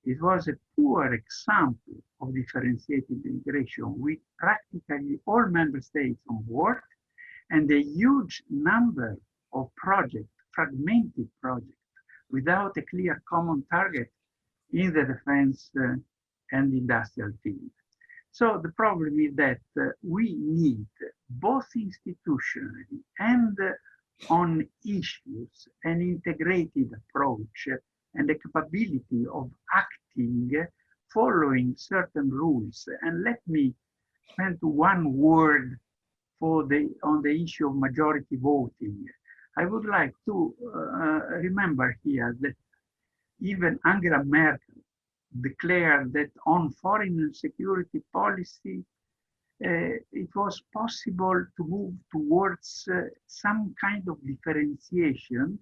D: it was a poor example of differentiated integration with practically all member states on board and a huge number of projects, fragmented projects, without a clear common target in the defense and industrial field. So the problem is that we need, both institutionally and on issues, an integrated approach and the capability of acting following certain rules. And let me spend one word on the issue of majority voting. I would like to remember here that even Angela Merkel declared that on foreign and security policy, it was possible to move towards some kind of differentiation,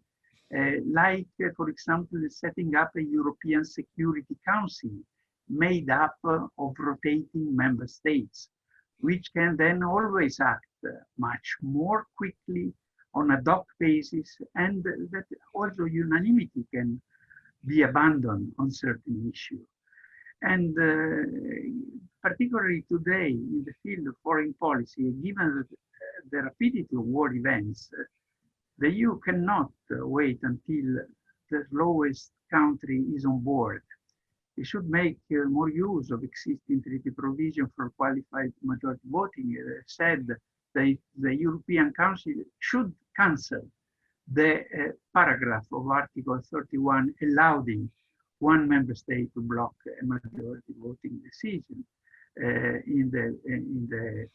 D: like, for example, setting up a European Security Council made up of rotating member states, which can then always act much more quickly on ad hoc basis, and that also unanimity can be abandoned on certain issues. And particularly today in the field of foreign policy, given the rapidity of world events, the EU cannot wait until the slowest country is on board. It should make more use of existing treaty provision for qualified majority voting. As I said, the European Council should cancel the paragraph of Article 31 allowing one member state to block a majority voting decision in the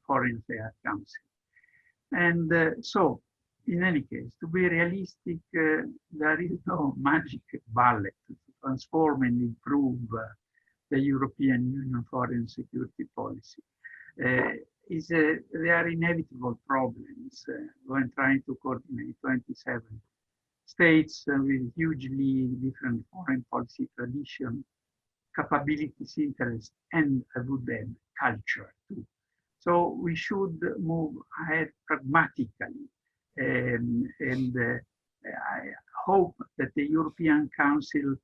D: Foreign Affairs Council. And so, in any case, to be realistic, there is no magic bullet to transform and improve the European Union foreign security policy. There are inevitable problems when trying to coordinate 27 states with hugely different foreign policy tradition, capabilities, interests, and I would add culture too. So we should move ahead pragmatically, and I hope that the European Council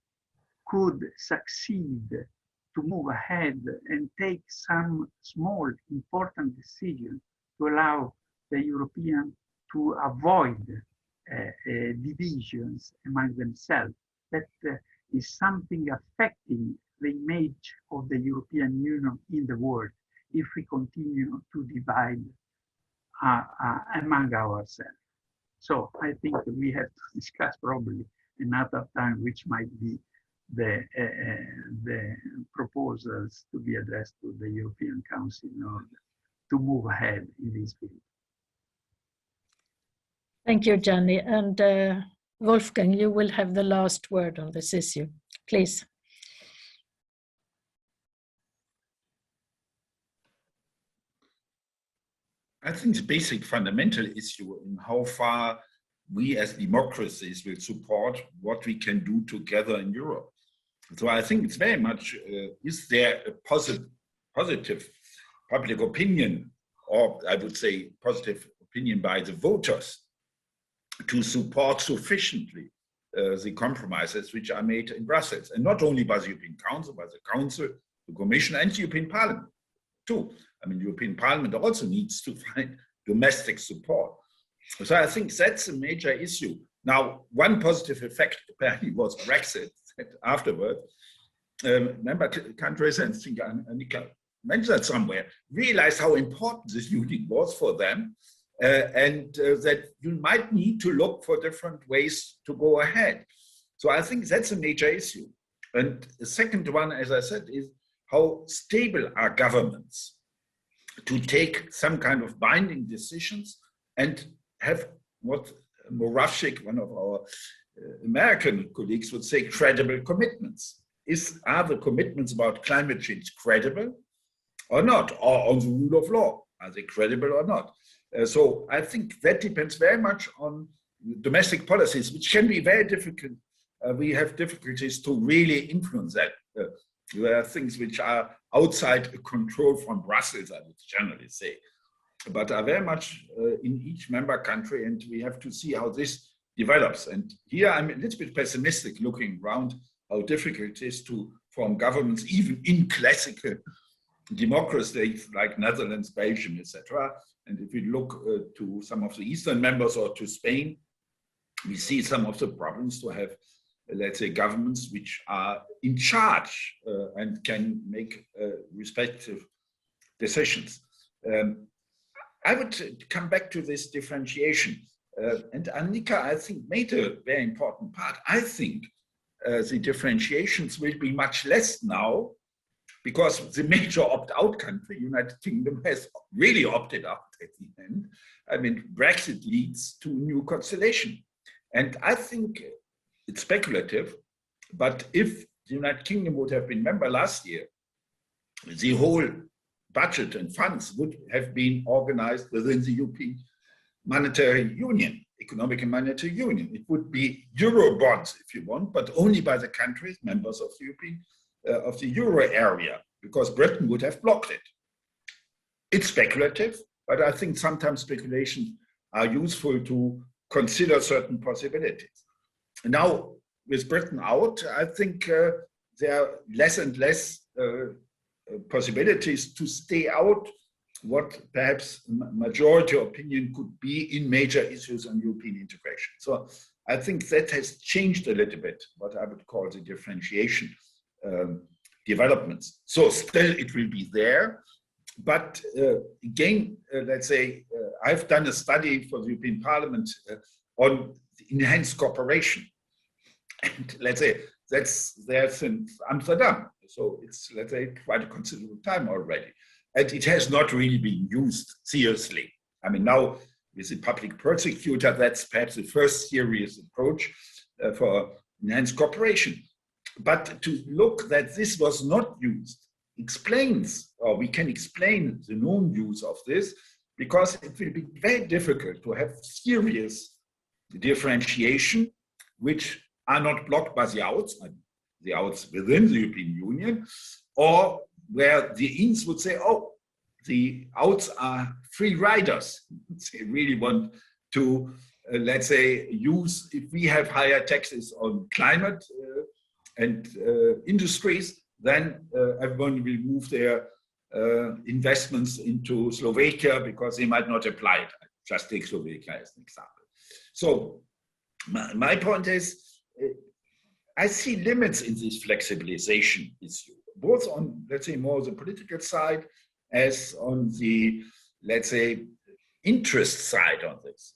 D: could succeed to move ahead and take some small important decisions to allow the Europeans to avoid divisions among themselves. That is something affecting the image of the European Union in the world if we continue to divide among ourselves. So I think we have to discuss probably another time which might be the proposals to be addressed to the European Council in order to move ahead in this field.
A: Thank you, Gianni. And Wolfgang, you will have the last word on this issue, please.
B: I think the basic fundamental issue in how far we as democracies will support what we can do together in Europe. So I think it's very much, is there a positive public opinion, or I would say positive opinion by the voters, to support sufficiently the compromises which are made in Brussels, and not only by the European Council, by the Council, the Commission, and the European Parliament too. I mean, the European Parliament also needs to find domestic support. So I think that's a major issue. Now, one positive effect apparently was Brexit afterward. Member countries, and I think Annika mentioned that somewhere, realized how important this union was for them, and that you might need to look for different ways to go ahead. So I think that's a major issue. And the second one, as I said, is how stable are governments to take some kind of binding decisions and have what Moravchik, one of our American colleagues, would say credible commitments. Are the commitments about climate change credible or not? Or on the rule of law, are they credible or not? So I think that depends very much on domestic policies, which can be very difficult. We have difficulties to really influence that. There are things which are outside control from Brussels, I would generally say, but are very much in each member country, and we have to see how this develops. And here I'm a little bit pessimistic looking around how difficult it is to form governments, even in classical democracies like Netherlands, Belgium, etc. And if we look to some of the Eastern members or to Spain, we see some of the problems to have, let's say, governments which are in charge and can make respective decisions. I would come back to this differentiation. And Annika, I think, made a very important part. I think the differentiations will be much less now, because the major opt-out country, United Kingdom, has really opted out at the end. I mean, Brexit leads to a new constellation. And I think it's speculative, but if the United Kingdom would have been member last year, the whole budget and funds would have been organized within the European Monetary Union, Economic and Monetary Union. It would be Euro bonds, if you want, but only by the countries, members of the European of the Euro area, because Britain would have blocked it. It's speculative, but I think sometimes speculations are useful to consider certain possibilities. Now, with Britain out, I think there are less and less possibilities to stay out what perhaps majority opinion could be in major issues on European integration. So I think that has changed a little bit, what I would call the differentiation developments. So still it will be there, but again, let's say, I've done a study for the European Parliament on enhanced cooperation. And let's say, that's there since Amsterdam. So it's, let's say, quite a considerable time already. And it has not really been used seriously. I mean, now with the public prosecutor, that's perhaps the first serious approach for enhanced cooperation. But to look that this was not used explains, or we can explain the non-use of this, because it will be very difficult to have serious differentiation, which are not blocked by the outs within the European Union, or where the ins would say, oh, the outs are free riders. They really want to, let's say, use, if we have higher taxes on climate and industries, then everyone will move their investments into Slovakia because they might not apply it. I just take Slovakia as an example. So my point is, I see limits in this flexibilization issue, both on, let's say, more the political side as on the, let's say, interest side on this.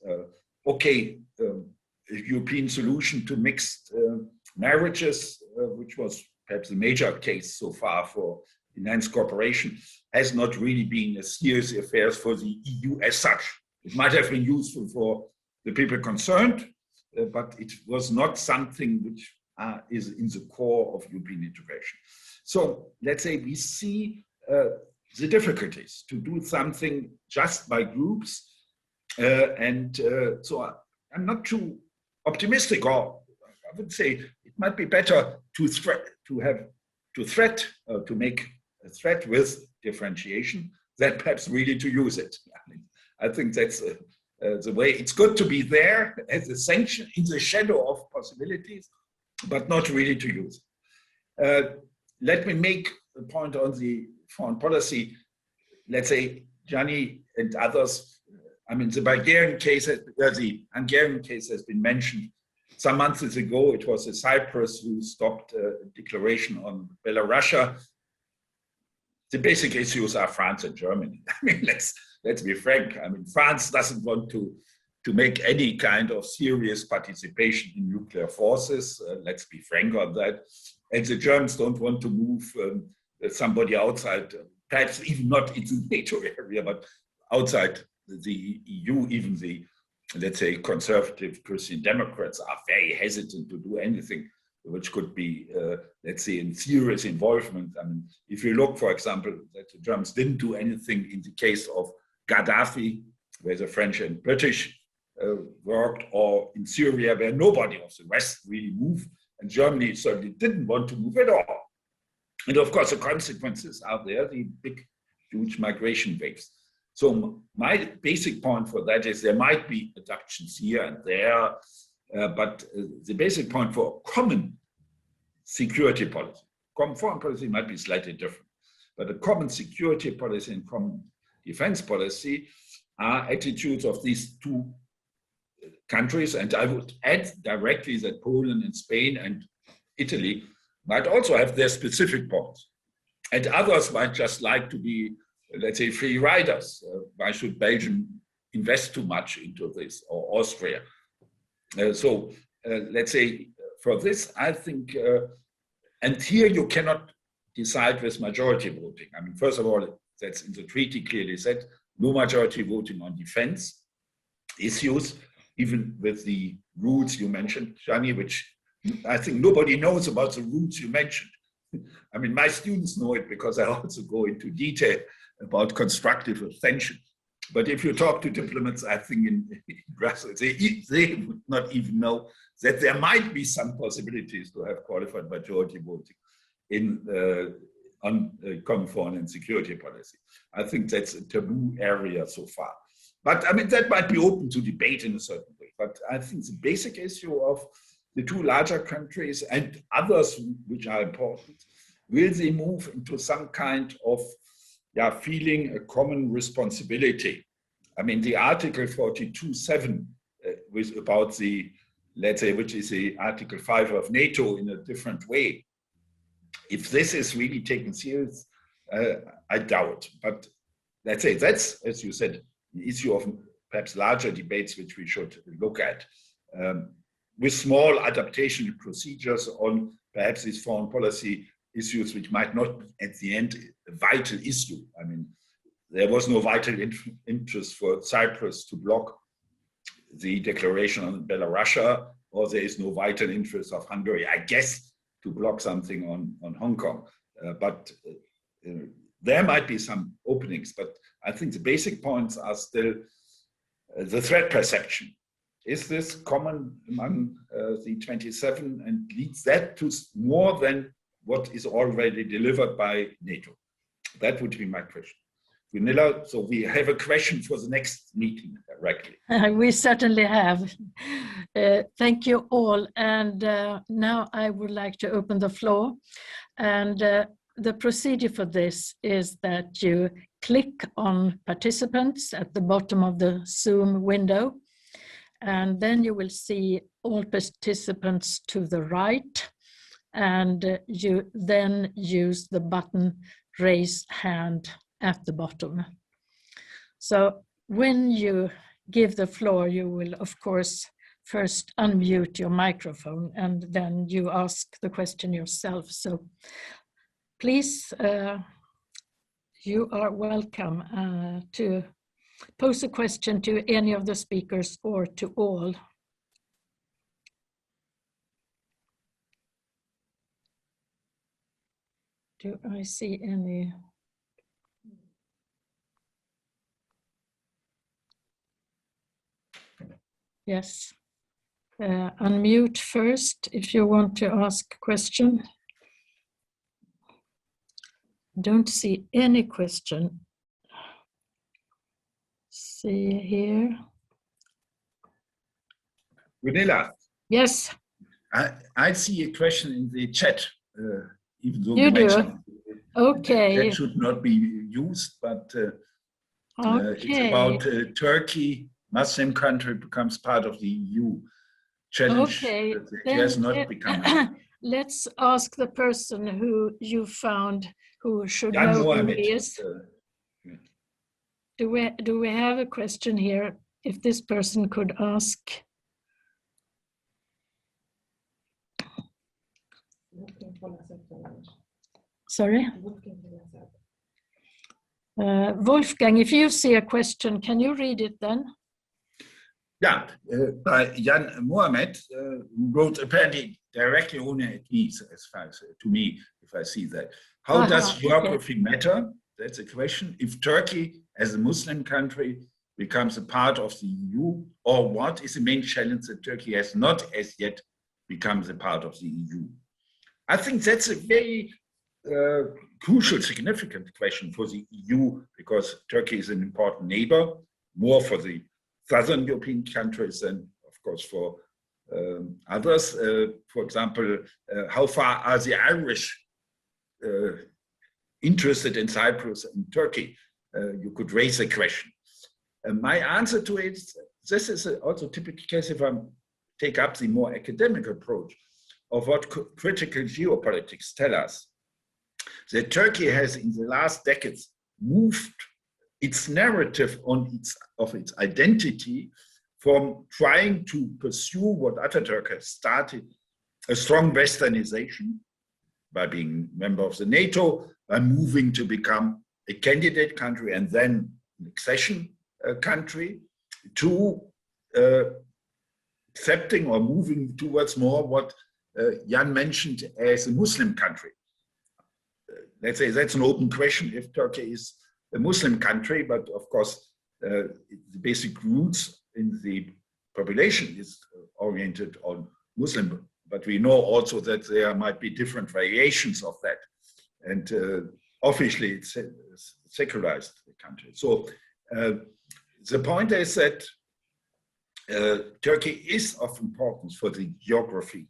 B: Okay, a European solution to mixed marriages, which was perhaps the major case so far for enhanced cooperation, has not really been a serious affair for the EU as such. It might have been useful for the people concerned, but it was not something which is in the core of European integration. So let's say we see the difficulties to do something just by groups. So I'm not too optimistic, or I would say it might be better to make a threat with differentiation than perhaps really to use it. I think that's the way. It's good to be there as a sanction in the shadow of possibilities, but not really to use it. Let me make a point on the foreign policy. Let's say Gianni and others, I mean, the Bulgarian case, the Hungarian case has been mentioned. Some months ago, it was Cyprus who stopped a declaration on Belarus. The basic issues are France and Germany. I mean, let's be frank. I mean, France doesn't want to make any kind of serious participation in nuclear forces. Let's be frank on that. And the Germans don't want to move somebody outside, perhaps even not in the NATO area, but outside the EU. Even the, let's say, conservative Christian Democrats are very hesitant to do anything which could be, let's say, in serious involvement. I mean, if you look, for example, that the Germans didn't do anything in the case of Gaddafi, where the French and British worked, or in Syria, where nobody of the West really moved, and Germany certainly didn't want to move at all. And of course, the consequences are there, the big, huge migration waves. So my basic point for that is there might be reductions here and there, but the basic point for common security policy, common foreign policy might be slightly different, but a common security policy and common defense policy are attitudes of these two countries. And I would add directly that Poland and Spain and Italy might also have their specific points. And others might just like to be, let's say, free riders. Why should Belgium invest too much into this, or Austria? Let's say for this, I think, and here you cannot decide with majority voting. I mean, first of all, that's in the treaty clearly said, no majority voting on defense issues, even with the rules you mentioned, Gianni, which I think nobody knows about the rules you mentioned. I mean, my students know it because I also go into detail about constructive abstention. But if you talk to diplomats, I think in Brussels, they would not even know that there might be some possibilities to have qualified majority voting on common foreign and security policy. I think that's a taboo area so far. But I mean, that might be open to debate in a certain way. But I think the basic issue of the two larger countries and others which are important, will they move into some kind of feeling a common responsibility? I mean, the Article 42.7 was about the, let's say, which is the Article 5 of NATO in a different way. If this is really taken serious, I doubt. But let's say that's, as you said, the issue of perhaps larger debates which we should look at, with small adaptation procedures on perhaps these foreign policy issues which might not be at the end a vital issue. I mean, there was no vital interest for Cyprus to block the declaration on Belarus, or there is no vital interest of Hungary, I guess, to block something on Hong Kong. But there might be some openings, but I think the basic points are still the threat perception. Is this common among the 27, and leads that to more than what is already delivered by NATO? That would be my question. Gunilla, so we have a question for the next meeting directly.
A: We certainly have. Thank you all. And now I would like to open the floor. And the procedure for this is that you click on participants at the bottom of the Zoom window. And then you will see all participants to the right. And you then use the button raise hand at the bottom. So when you give the floor, you will of course first unmute your microphone and then you ask the question yourself. So please, you are welcome to pose a question to any of the speakers or to all. Do I see any? Yes. unmute first if you want to ask a question. Don't see any question. See here.
B: Gunilla.
A: Yes.
B: I see a question in the chat, even though
A: You do?
B: mentioned
A: Okay.
B: that should not be used, but
A: Okay.
B: it's about Turkey, Muslim country, becomes part of the EU. Challenge
A: Okay,
B: that it
A: then
B: has not become.
A: let's ask the person who you found who should
B: Jan
A: know who
B: Mohammed.
A: he is. Do we have a question here? If this person could ask. Sorry? Wolfgang, if you see a question, can you read it then?
B: Yeah, by Jan Mohammed, who wrote apparently directly only at me, as far as to me, if I see that. How does geography matter? That's a question. If Turkey, as a Muslim country, becomes a part of the EU, or what is the main challenge that Turkey has not as yet become a part of the EU? I think that's a very crucial, significant question for the EU, because Turkey is an important neighbor, more for the Southern European countries than, of course, for others. For example, how far are the Irish interested in Cyprus and Turkey? You could raise a question. My answer to it, this is also a typical case if I take up the more academic approach of what critical geopolitics tell us. That Turkey has in the last decades moved its narrative of its identity from trying to pursue what Ataturk has started, a strong westernization by being member of the NATO, by moving to become a candidate country and then an accession country, to accepting or moving towards more what Jan mentioned as a Muslim country. Let's say that's an open question if Turkey is a Muslim country, but of course, the basic roots in the population is oriented on Muslim, but we know also that there might be different variations of that. And officially, it's a secularized country. So the point is that Turkey is of importance for the geography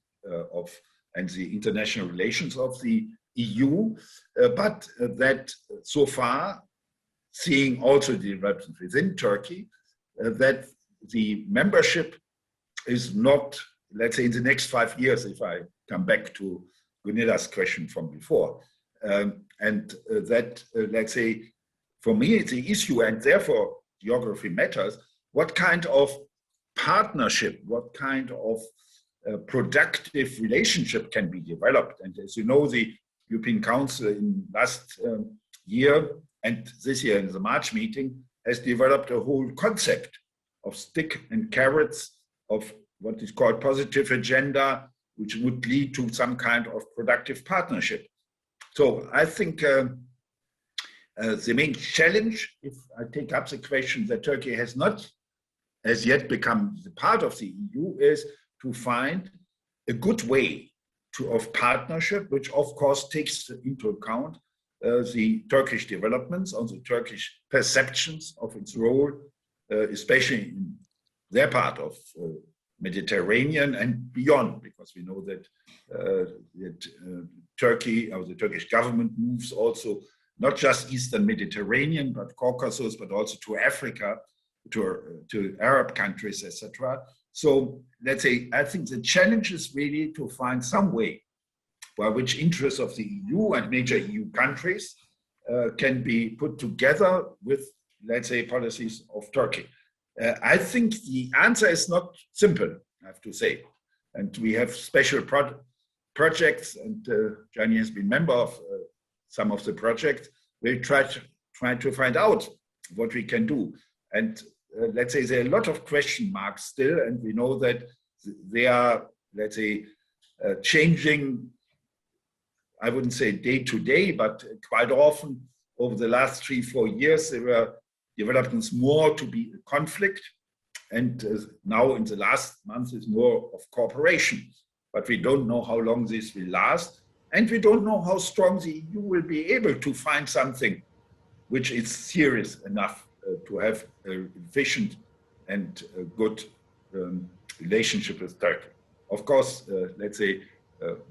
B: and the international relations of the EU, but that so far, seeing also the developments within Turkey, that the membership is not, let's say, in the next 5 years, if I come back to Gunilla's question from before, and that, let's say, for me, it's the issue, and therefore geography matters, what kind of partnership, what kind of productive relationship can be developed. And as you know, the European Council in last year and this year in the March meeting has developed a whole concept of stick and carrots, of what is called positive agenda, which would lead to some kind of productive partnership. So I think the main challenge, if I take up the question that Turkey has not as yet become the part of the EU, is to find a good way of partnership, which of course takes into account the Turkish developments, on the Turkish perceptions of its role, especially in their part of Mediterranean and beyond, because we know that, Turkey, or the Turkish government, moves also not just Eastern Mediterranean, but Caucasus, but also to Africa, to Arab countries, etc. So let's say, I think the challenge is really to find some way by which interests of the EU and major EU countries can be put together with, let's say, policies of Turkey. I think the answer is not simple, I have to say. And we have special projects, and Gianni has been member of some of the projects. We try to find out what we can do. And let's say there are a lot of question marks still, and we know that they are, let's say, changing, I wouldn't say day to day, but quite often over the last 3-4 years, there were developments more to be a conflict And now in the last month is more of cooperation. But we don't know how long this will last. And we don't know how strong the EU will be able to find something which is serious enough to have a efficient and good relationship with Turkey. Of course, let's say,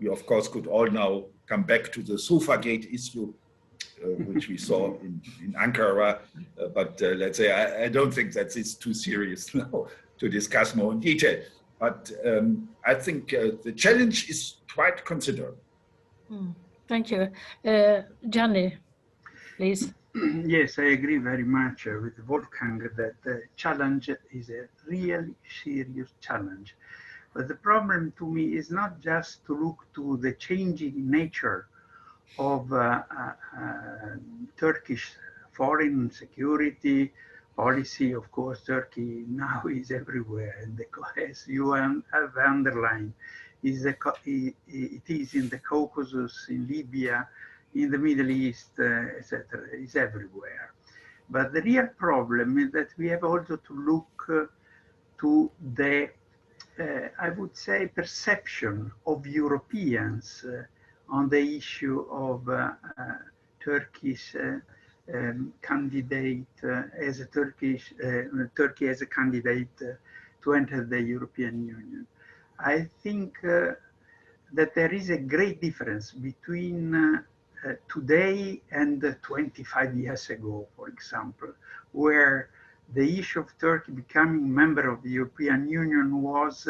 B: we of course could all now come back to the Sofagate issue, which we saw in Ankara, but let's say I don't think that it's too serious now to discuss more in detail. But I think the challenge is quite considerable.
A: Thank you. Gianni, please.
D: Yes, I agree very much with Wolfgang that the challenge is a really serious challenge. But the problem to me is not just to look to the changing nature of Turkish foreign security policy. Of course, Turkey now is everywhere, and as you have underlined, it is in the Caucasus, in Libya, in the Middle East, etc. It's everywhere. But the real problem is that we have also to look to the, I would say, perception of Europeans on the issue of Turkish candidate as a Turkey as a candidate to enter the European Union. I think that there is a great difference between today and 25 years ago, for example, where the issue of Turkey becoming member of the European Union was,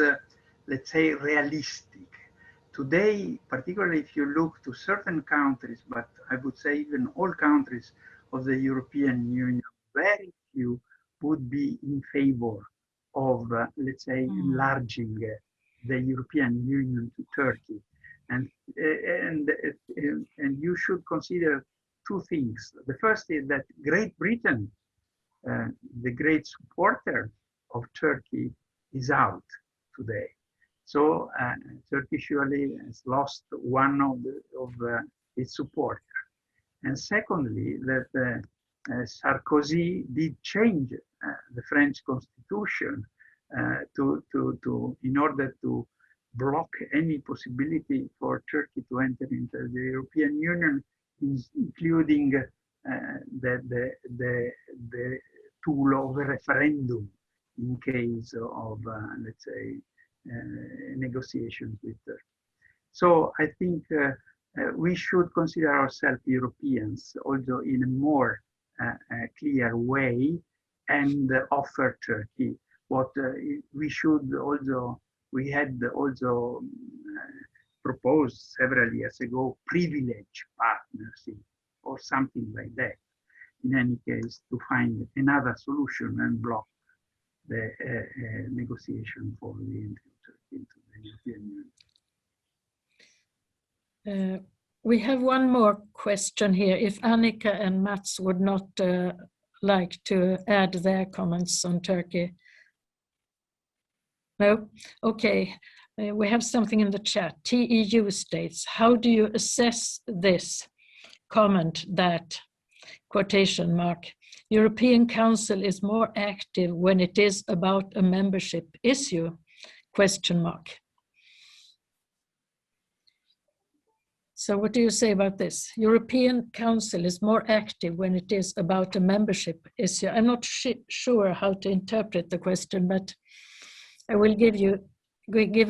D: let's say, realistic. Today, particularly if you look to certain countries, but I would say even all countries of the European Union, very few would be in favor of, let's say, enlarging the European Union to Turkey. And you should consider two things. The first is that Great Britain, the great supporter of Turkey, is out today. So Turkey surely has lost one of its supporters. And secondly, that Sarkozy did change the French constitution in order to block any possibility for Turkey to enter into the European Union, including the tool of a referendum in case of, let's say, negotiations with Turkey. So I think we should consider ourselves Europeans also in a more clear way and offer Turkey what we had also proposed several years ago, privileged partnership or something like that. In any case, to find another solution and block the negotiation for the entry of Turkey into the European
A: Union. We have one more question here. If Annika and Mats would not like to add their comments on Turkey. No? Okay. We have something in the chat. TEU states, how do you assess this comment that, quotation mark, European Council is more active when it is about a membership issue, question mark. So what do you say about this? European Council is more active when it is about a membership issue. I'm not sure how to interpret the question, but I will give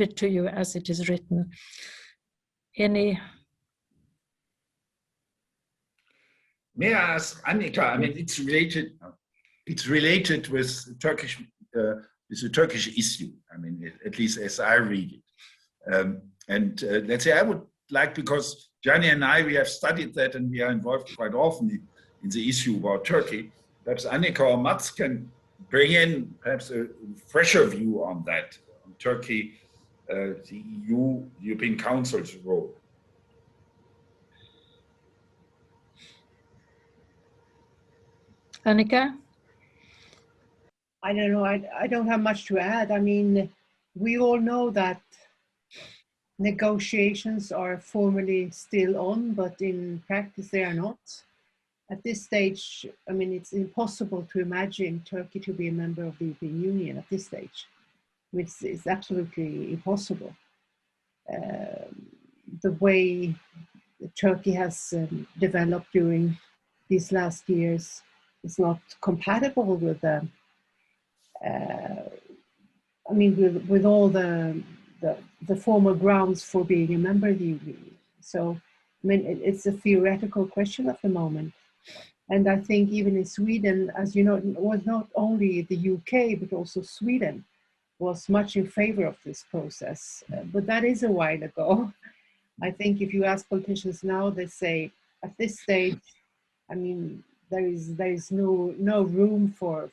A: it to you as it is written. Any?
B: May I ask Annika? I mean, it's related with Turkish, with the Turkish issue. I mean, at least as I read it. Let's say I would like, because Gianni and I, we have studied that and we are involved quite often in the issue about Turkey. Perhaps Annika or Mats can bring in perhaps a fresher view on that, on Turkey, the EU, European Council's role.
A: Annika?
C: I don't know, I don't have much to add. I mean, we all know that negotiations are formally still on, but in practice they are not. at this stage, I mean, it's impossible to imagine Turkey to be a member of the European Union at this stage. It's absolutely impossible. The way Turkey has developed during these last years is not compatible with with all the formal grounds for being a member of the Union. So, I mean, it's a theoretical question at the moment. And I think even in Sweden, as you know, it was not only the UK, but also Sweden was much in favor of this process. But that is a while ago. I think if you ask politicians now, they say at this stage, I mean, there is no room for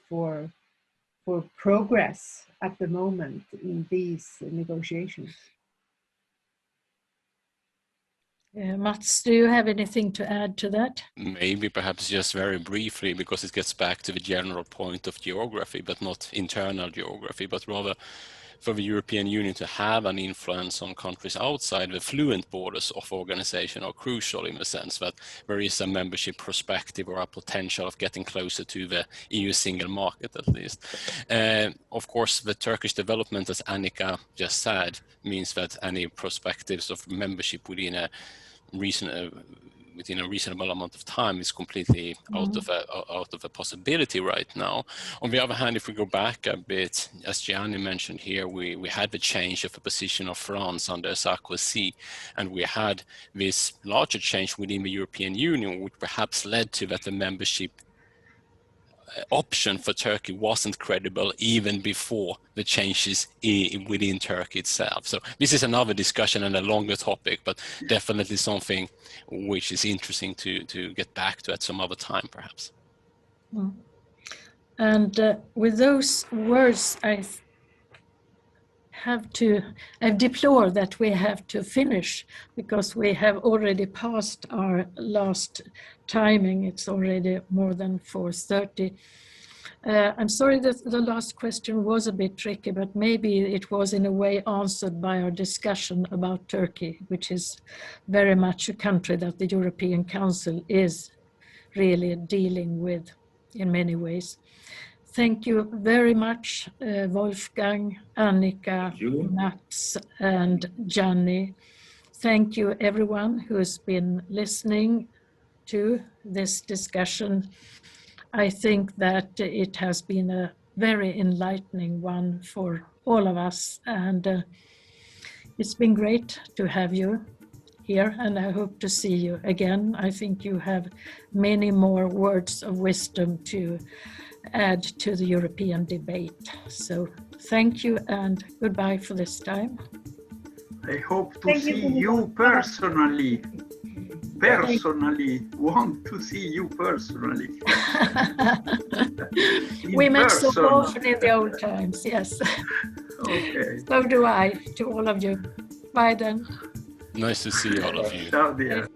C: progress at the moment in these negotiations.
A: Mats, do you have anything to add to that?
E: Maybe perhaps just very briefly, because it gets back to the general point of geography, but not internal geography, but rather for the European Union to have an influence on countries outside the fluent borders of organization are crucial, in the sense that there is a membership perspective or a potential of getting closer to the EU single market, at least. Of course, the Turkish development, as Annika just said, means that any perspectives of membership within a reasonable amount of time is completely out of a possibility right now. On the other hand, if we go back a bit, as Gianni mentioned here, we had the change of the position of France under Sarkozy, and we had this larger change within the European Union, which perhaps led to that the membership option for Turkey wasn't credible even before the changes within Turkey itself. So this is another discussion and a longer topic, but definitely something which is interesting to get back to at some other time, perhaps.
A: And with those words, I deplore that we have to finish, because we have already passed our last timing. It's already more than 4:30. I'm sorry that the last question was a bit tricky, but maybe it was in a way answered by our discussion about Turkey, which is very much a country that the European Council is really dealing with in many ways. Thank you very much, Wolfgang, Annika, Mats, and Gianni. Thank you, everyone who has been listening to this discussion. I think that it has been a very enlightening one for all of us, and it's been great to have you here, and I hope to see you again. I think you have many more words of wisdom to add to the European debate. So thank you and goodbye for this time.
D: I hope to see you personally. Want to see you personally.
A: We met so often in the old times, yes.
D: Okay.
A: So do I, to all of you. Bye then.
E: Nice to see all of you.
D: Ciao, dear.